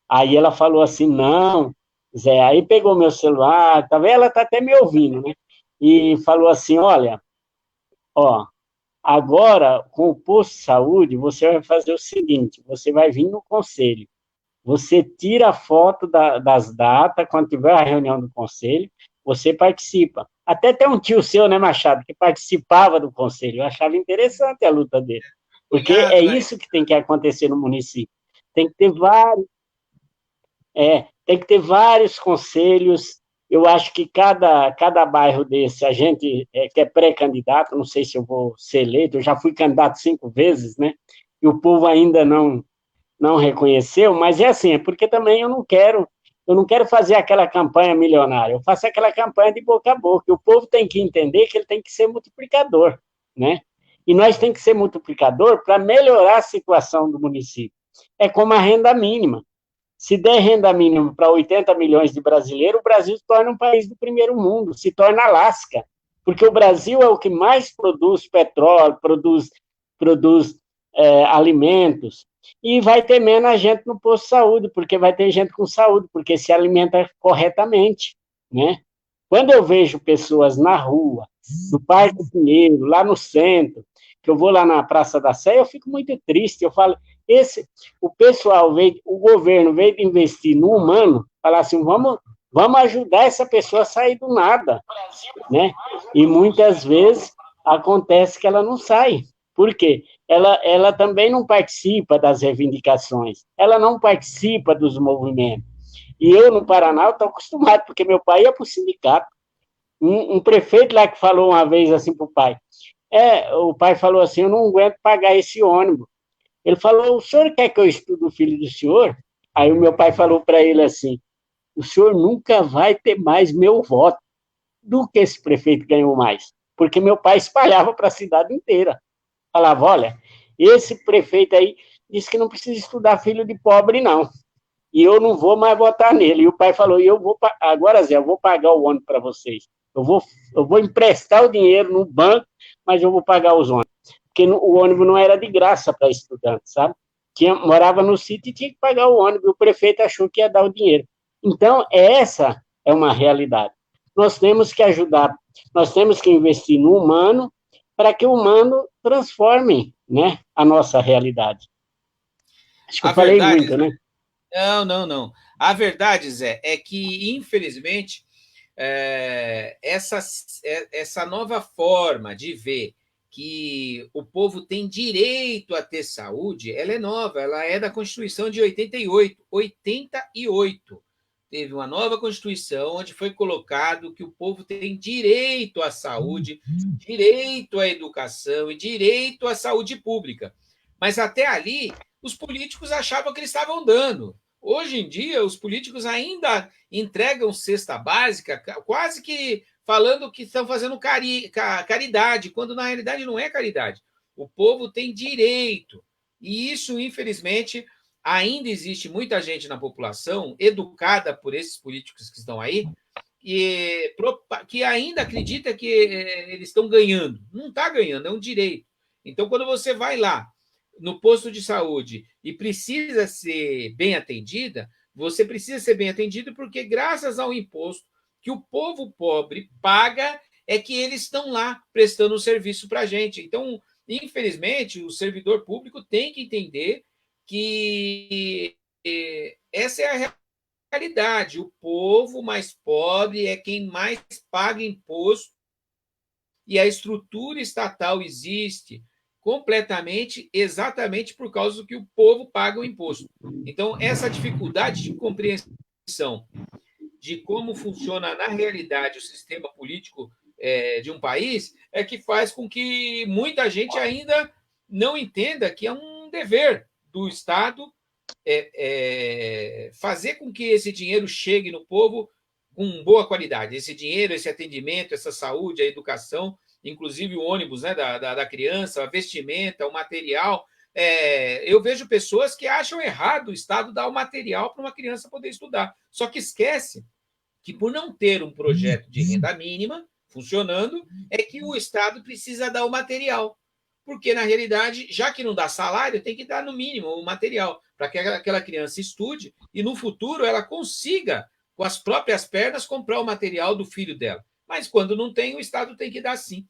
Aí ela falou assim, não, Zé, aí pegou meu celular, tá vendo? Ela tá até me ouvindo, né? E falou assim, olha, ó, agora com o posto de saúde, você vai fazer o seguinte, você vai vir no conselho, você tira a foto das datas, quando tiver a reunião do conselho, você participa. Até tem um tio seu, né, Machado, que participava do conselho, eu achava interessante a luta dele, porque é Obrigado, isso que tem que acontecer no município. Tem que ter vários conselhos. Eu acho que cada bairro desse, a gente que é pré-candidato, não sei se eu vou ser eleito, eu já fui candidato 5 vezes, né? E o povo ainda não reconheceu, mas é assim, é porque também eu não quero Eu não quero fazer aquela campanha milionária, eu faço aquela campanha de boca a boca. O povo tem que entender que ele tem que ser multiplicador, né? E nós temos que ser multiplicador para melhorar a situação do município. É como a renda mínima. Se der renda mínima para 80 milhões de brasileiros, o Brasil se torna um país do primeiro mundo, se torna Alasca, porque o Brasil é o que mais produz petróleo, produz alimentos, e vai ter menos gente no posto de saúde, porque vai ter gente com saúde, porque se alimenta corretamente, né? Quando eu vejo pessoas na rua, no Parque Pinheiro, lá no centro, que eu vou lá na Praça da Sé, eu fico muito triste, eu falo, o pessoal veio, o governo veio de investir no humano, falar assim, vamos ajudar essa pessoa a sair do nada, né? E muitas vezes acontece que ela não sai. Por quê? Ela também não participa das reivindicações, ela não participa dos movimentos. E eu, no Paraná, estou acostumado, porque meu pai ia para o sindicato. Um prefeito lá que falou uma vez assim para o pai, o pai falou assim, eu não aguento pagar esse ônibus. Ele falou, o senhor quer que eu estude o filho do senhor? Aí o meu pai falou para ele assim, o senhor nunca vai ter mais meu voto do que esse prefeito ganhou mais. Porque meu pai espalhava para a cidade inteira. Falava, olha, esse prefeito aí disse que não precisa estudar filho de pobre, não. E eu não vou mais votar nele. E o pai falou, agora, Zé, eu vou pagar o ônibus para vocês. Eu vou emprestar o dinheiro no banco, mas eu vou pagar os ônibus. Porque o ônibus não era de graça para estudante, sabe? Morava no sítio e tinha que pagar o ônibus. E o prefeito achou que ia dar o dinheiro. Então, essa é uma realidade. Nós temos que ajudar, nós temos que investir no humano para que o humano transforme, né, a nossa realidade. Acho que eu falei muito, né? Não. A verdade, Zé, é que, infelizmente, essa nova forma de ver que o povo tem direito a ter saúde, ela é nova, ela é da Constituição de 88. Teve uma nova Constituição onde foi colocado que o povo tem direito à saúde, direito à educação e direito à saúde pública. Mas até ali, os políticos achavam que eles estavam dando. Hoje em dia, os políticos ainda entregam cesta básica, quase que falando que estão fazendo caridade, quando na realidade não é caridade. O povo tem direito. E isso, infelizmente, ainda existe muita gente na população, educada por esses políticos que estão aí, que ainda acredita que eles estão ganhando. Não está ganhando, é um direito. Então, quando você vai lá no posto de saúde e precisa ser bem atendida, você precisa ser bem atendido porque, graças ao imposto que o povo pobre paga, é que eles estão lá prestando um serviço para a gente. Então, infelizmente, o servidor público tem que entender que essa é a realidade. O povo mais pobre é quem mais paga imposto e a estrutura estatal existe completamente, exatamente por causa do que o povo paga o imposto. Então, essa dificuldade de compreensão de como funciona na realidade o sistema político de um país é que faz com que muita gente ainda não entenda que é um dever do Estado fazer com que esse dinheiro chegue no povo com boa qualidade. Esse dinheiro, esse atendimento, essa saúde, a educação, inclusive o ônibus, né, da criança, a vestimenta, o material. Eu vejo pessoas que acham errado o Estado dar o material para uma criança poder estudar. Só que esquece que, por não ter um projeto de renda mínima funcionando, é que o Estado precisa dar o material. Porque, na realidade, já que não dá salário, tem que dar, no mínimo, o material para que aquela criança estude e, no futuro, ela consiga, com as próprias pernas, comprar o material do filho dela. Mas, quando não tem, o Estado tem que dar sim.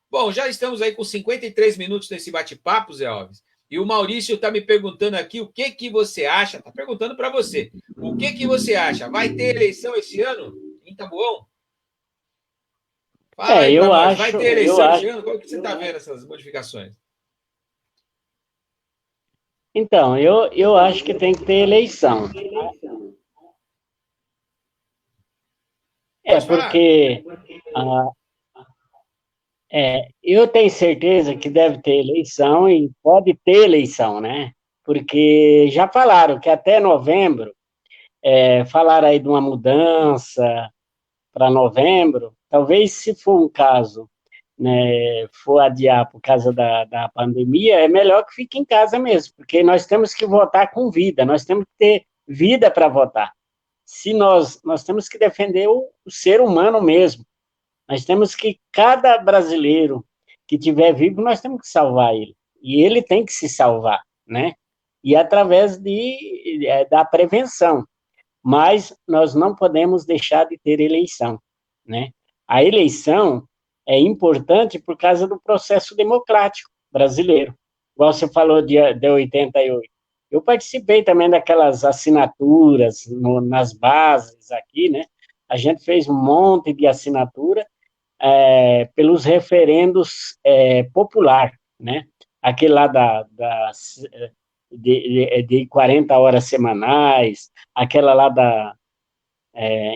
Bom, já estamos aí com 53 minutos nesse bate-papo, Zé Alves. E o Maurício está me perguntando aqui o que você acha. Está perguntando para você. O que você acha? Vai ter eleição esse ano em Taboão? Fala aí para nós. Vai ter eleição esse ano? Como que você está vendo essas modificações? Então, eu acho que tem que ter eleição. Porque eu tenho certeza que deve ter eleição e pode ter eleição, né? Porque já falaram que até novembro falar aí de uma mudança para novembro, talvez se for um caso, né, for adiar por causa da pandemia, é melhor que fique em casa mesmo, porque nós temos que votar com vida, nós temos que ter vida para votar. Se nós temos que defender o ser humano mesmo, nós temos que, cada brasileiro que estiver vivo, nós temos que salvar ele, e ele tem que se salvar, né? E através da prevenção, mas nós não podemos deixar de ter eleição, né? A eleição é importante por causa do processo democrático brasileiro. Igual você falou de 88. Eu participei também daquelas assinaturas nas bases aqui, né? A gente fez um monte de assinatura pelos referendos popular, né? Aquele lá de 40 horas semanais, aquela lá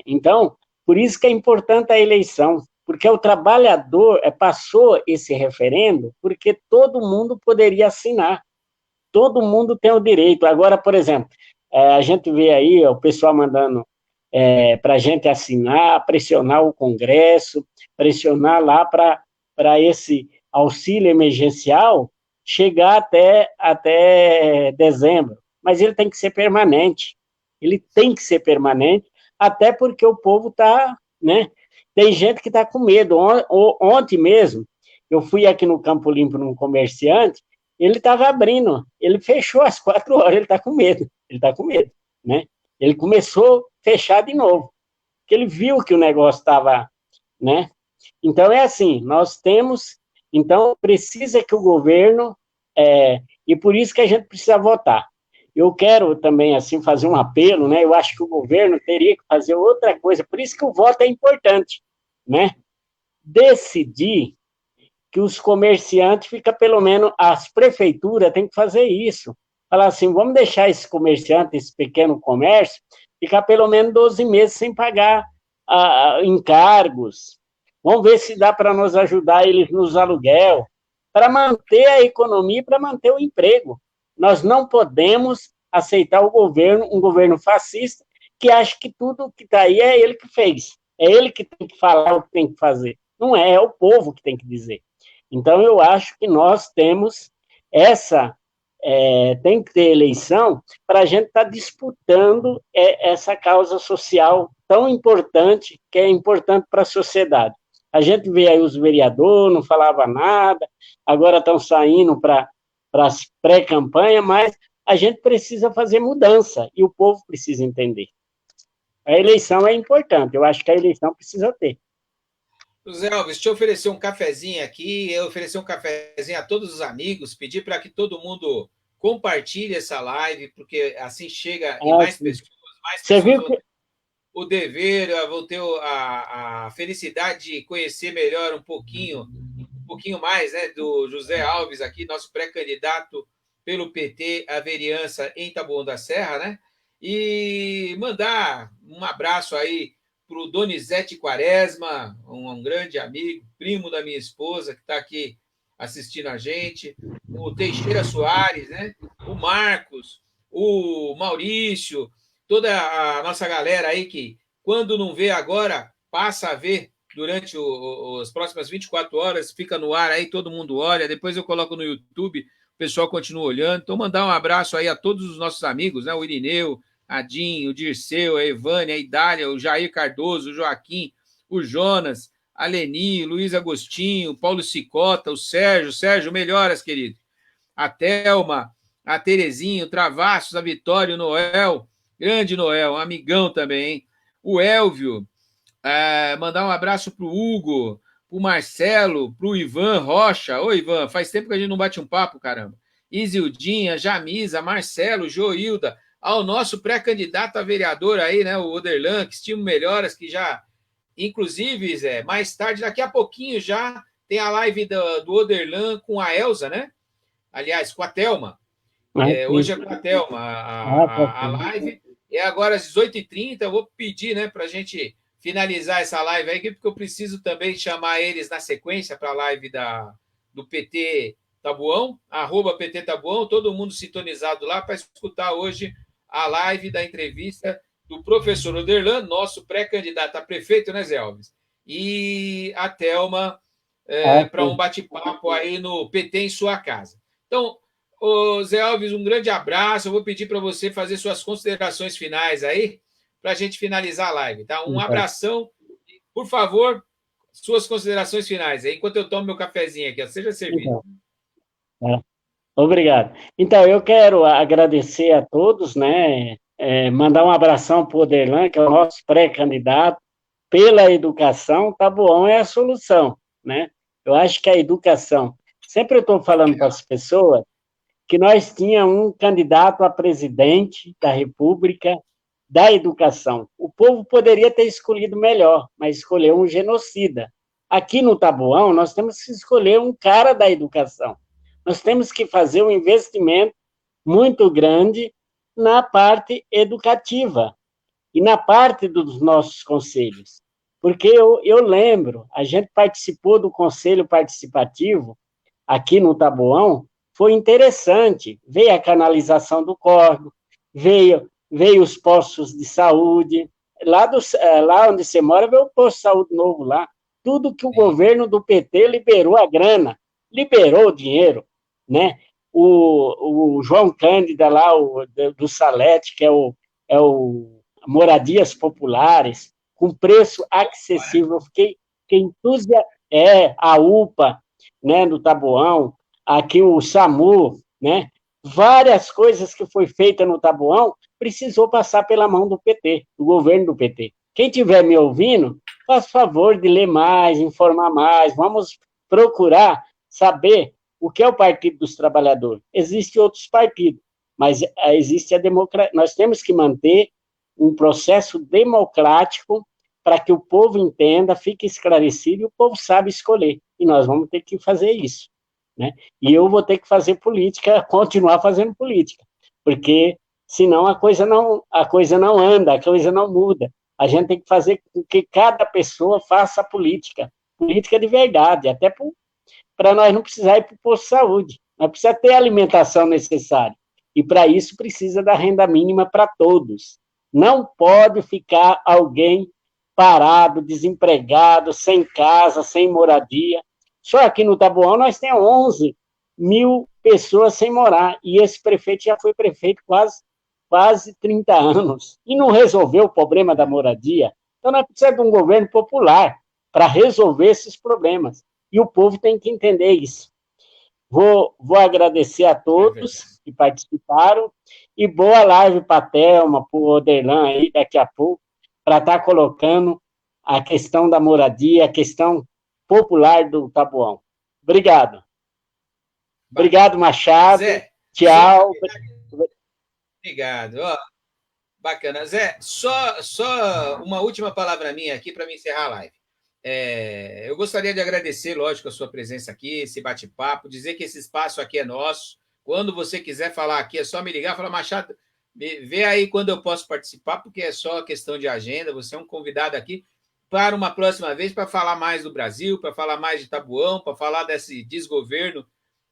Então, por isso que é importante a eleição, porque o trabalhador passou esse referendo porque todo mundo poderia assinar, todo mundo tem o direito. Agora, por exemplo, a gente vê aí o pessoal mandando para a gente assinar, pressionar o Congresso, pressionar lá para esse auxílio emergencial chegar até dezembro. Mas ele tem que ser permanente. Ele tem que ser permanente, até porque o povo está, né? Tem gente que está com medo. Ontem mesmo, eu fui aqui no Campo Limpo num comerciante, ele estava abrindo, ele fechou às 4 horas, ele está com medo, né? Ele começou a fechar de novo, porque ele viu que o negócio estava, né? Então, é assim, então, precisa que o governo, e por isso que a gente precisa votar. Eu quero também, assim, fazer um apelo, né? Eu acho que o governo teria que fazer outra coisa, por isso que o voto é importante, né? Decidir que os comerciantes ficam, pelo menos, as prefeituras têm que fazer isso. Falar assim, vamos deixar esse comerciante, esse pequeno comércio, ficar pelo menos 12 meses sem pagar encargos. Vamos ver se dá para nos ajudar eles nos aluguel, para manter a economia, para manter o emprego. Nós não podemos aceitar um governo fascista, que acha que tudo que está aí é ele que fez. É ele que tem que falar o que tem que fazer. Não é o povo que tem que dizer. Então, eu acho que nós temos tem que ter eleição para a gente estar disputando essa causa social tão importante, que é importante para a sociedade. A gente vê aí os vereadores, não falava nada, agora estão saindo para as pré-campanhas, mas a gente precisa fazer mudança, e o povo precisa entender. A eleição é importante, eu acho que a eleição precisa ter. José Alves, deixa eu oferecer um cafezinho aqui, eu oferecer um cafezinho a todos os amigos, pedir para que todo mundo compartilhe essa live, porque assim chega em mais pessoas Você viu vão ter o dever, vão ter a felicidade de conhecer melhor um pouquinho mais, né, do José Alves aqui, nosso pré-candidato pelo PT à vereança em Taboão da Serra, né? E mandar um abraço aí para o Donizete Quaresma, um grande amigo, primo da minha esposa, que está aqui assistindo a gente, o Teixeira Soares, né? O Marcos, o Maurício, toda a nossa galera aí que, quando não vê agora, passa a ver durante as próximas 24 horas, fica no ar aí, todo mundo olha, depois eu coloco no YouTube, o pessoal continua olhando. Então, mandar um abraço aí a todos os nossos amigos, né? O Irineu, a Dinho, o Dirceu, a Evânia, a Idália, o Jair Cardoso, o Joaquim, o Jonas, a Leni, o Luiz Agostinho, o Paulo Cicota, o Sérgio. Sérgio, melhoras, querido. A Thelma, a Terezinha, o Travassos, a Vitória, o Noel, grande Noel, um amigão também, hein? O Elvio, mandar um abraço para o Hugo, para o Marcelo, para o Ivan Rocha. Ô, Ivan, faz tempo que a gente não bate um papo, caramba. Isildinha, Jamisa, Marcelo, Joilda, ao nosso pré-candidato a vereador aí, né, o Oderlan, que estimo melhoras, que já, inclusive, Zé, mais tarde, daqui a pouquinho já tem a live do Oderlan com a Elza, né? Aliás, com a Thelma. Hoje é com a Thelma a live. É agora às 18h30. Eu vou pedir, né, para a gente finalizar essa live aí, porque eu preciso também chamar eles na sequência para a live do PT Tabuão, @PT Tabuão, todo mundo sintonizado lá para escutar hoje a live da entrevista do professor Oderlan, nosso pré-candidato a prefeito, né, Zé Alves? E a Thelma, para um bate-papo aí no PT em sua casa. Então, Zé Alves, um grande abraço. Eu vou pedir para você fazer suas considerações finais aí, para a gente finalizar a live, tá? Um abração. Por favor, suas considerações finais aí, enquanto eu tomo meu cafezinho aqui. Seja servido. Então, obrigado. Então, eu quero agradecer a todos, né? Mandar um abração para o Oderlan, que é o nosso pré-candidato, pela educação. Taboão é a solução, né? Eu acho que a educação. Sempre eu estou falando para as pessoas que nós tínhamos um candidato a presidente da República da educação. O povo poderia ter escolhido melhor, mas escolheu um genocida. Aqui no Taboão, nós temos que escolher um cara da educação. Nós temos que fazer um investimento muito grande na parte educativa e na parte dos nossos conselhos. Porque eu lembro, a gente participou do conselho participativo aqui no Taboão, foi interessante. Veio a canalização do córrego, veio os postos de saúde. Lá onde você mora, veio o posto de saúde novo lá. Tudo que o governo do PT liberou a grana, liberou o dinheiro, né? O João Cândida lá, do Salete, que é o Moradias Populares, com preço acessível. Eu fiquei entusiasmado. A UPA, né, do Taboão, aqui o SAMU, né? Várias coisas que foi feita no Taboão precisou passar pela mão do PT, do governo do PT. Quem estiver me ouvindo, faz favor de ler mais, informar mais, vamos procurar saber o que é o Partido dos Trabalhadores. Existem outros partidos, mas existe a democracia. Nós temos que manter um processo democrático para que o povo entenda, fique esclarecido e o povo sabe escolher. E nós vamos ter que fazer isso, né? E eu vou ter que fazer política, continuar fazendo política, porque senão a coisa não anda, a coisa não muda. A gente tem que fazer com que cada pessoa faça política de verdade, até para nós não precisar ir para o posto de saúde. Nós precisamos ter a alimentação necessária. E para isso precisa da renda mínima para todos. Não pode ficar alguém parado, desempregado, sem casa, sem moradia. Só aqui no Taboão nós temos 11 mil pessoas sem morar. E esse prefeito já foi prefeito quase 30 anos. E não resolveu o problema da moradia. Então nós precisamos de um governo popular para resolver esses problemas. E o povo tem que entender isso. Vou agradecer a todos que participaram e boa live para a Thelma, para o Oderlan aí daqui a pouco, para estar colocando a questão da moradia, a questão popular do Taboão. Obrigado. Obrigado, Machado. Zé, tchau. Obrigado. Bacana. Zé, só uma última palavra minha aqui para me encerrar a live. Eu gostaria de agradecer, lógico, a sua presença aqui, esse bate-papo, dizer que esse espaço aqui é nosso. Quando você quiser falar aqui, é só me ligar e falar, Machado, vê aí quando eu posso participar, porque é só questão de agenda. Você é um convidado aqui para uma próxima vez, para falar mais do Brasil, para falar mais de Taboão, para falar desse desgoverno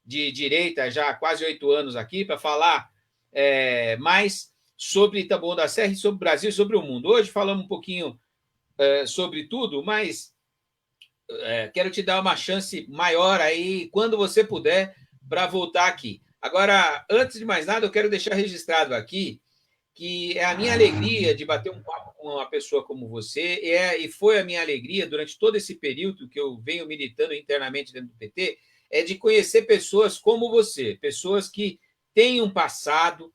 de direita já há quase 8 anos aqui, para falar mais sobre Taboão da Serra e sobre o Brasil e sobre o mundo. Hoje falamos um pouquinho sobre tudo, mas quero te dar uma chance maior aí, quando você puder, para voltar aqui. Agora, antes de mais nada, eu quero deixar registrado aqui que é a minha alegria de bater um papo com uma pessoa como você, e foi a minha alegria durante todo esse período que eu venho militando internamente dentro do PT, de conhecer pessoas como você, pessoas que têm um passado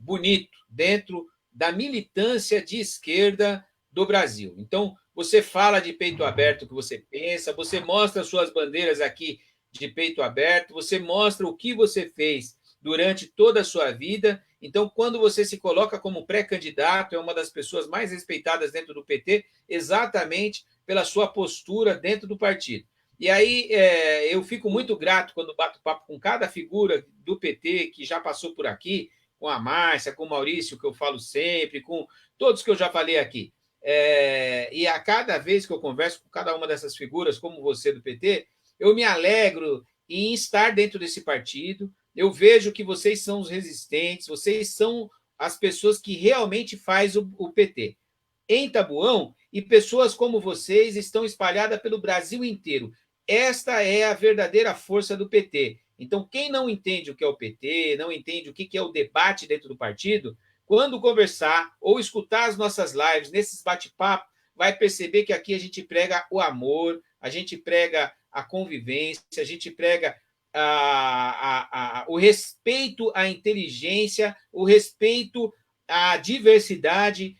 bonito dentro da militância de esquerda do Brasil. Então, você fala de peito aberto o que você pensa, você mostra suas bandeiras aqui de peito aberto, você mostra o que você fez durante toda a sua vida. Então, quando você se coloca como pré-candidato, é uma das pessoas mais respeitadas dentro do PT, exatamente pela sua postura dentro do partido. E aí eu fico muito grato quando bato papo com cada figura do PT que já passou por aqui, com a Márcia, com o Maurício, que eu falo sempre, com todos que eu já falei aqui. E a cada vez que eu converso com cada uma dessas figuras, como você do PT, eu me alegro em estar dentro desse partido. Eu vejo que vocês são os resistentes, vocês são as pessoas que realmente faz o PT em Taboão, e pessoas como vocês estão espalhadas pelo Brasil inteiro. Esta é a verdadeira força do PT. Então, quem não entende o que é o PT, não entende o que é o debate dentro do partido, quando conversar ou escutar as nossas lives, nesses bate-papos, vai perceber que aqui a gente prega o amor, a gente prega a convivência, a gente prega o respeito à inteligência, o respeito à diversidade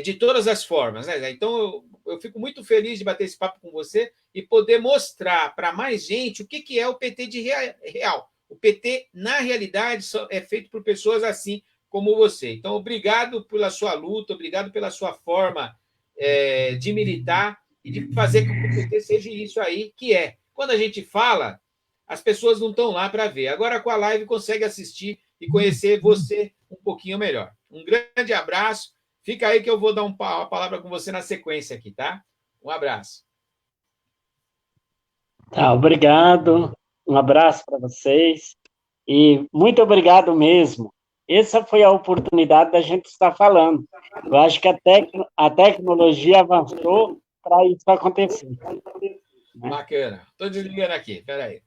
de todas as formas. Né? Então, eu fico muito feliz de bater esse papo com você e poder mostrar para mais gente o que é o PT de real. O PT, na realidade, é feito por pessoas assim como você. Então, obrigado pela sua luta, obrigado pela sua forma de militar e de fazer com que o PT seja isso aí que é. Quando a gente fala, as pessoas não estão lá para ver. Agora, com a live, consegue assistir e conhecer você um pouquinho melhor. Um grande abraço. Fica aí que eu vou dar uma palavra com você na sequência aqui, tá? Um abraço. Tá, obrigado. Um abraço para vocês. E muito obrigado mesmo. Essa foi a oportunidade da gente estar falando. Eu acho que a tecnologia avançou para isso acontecer. Bacana. Estou desligando aqui. Espera aí.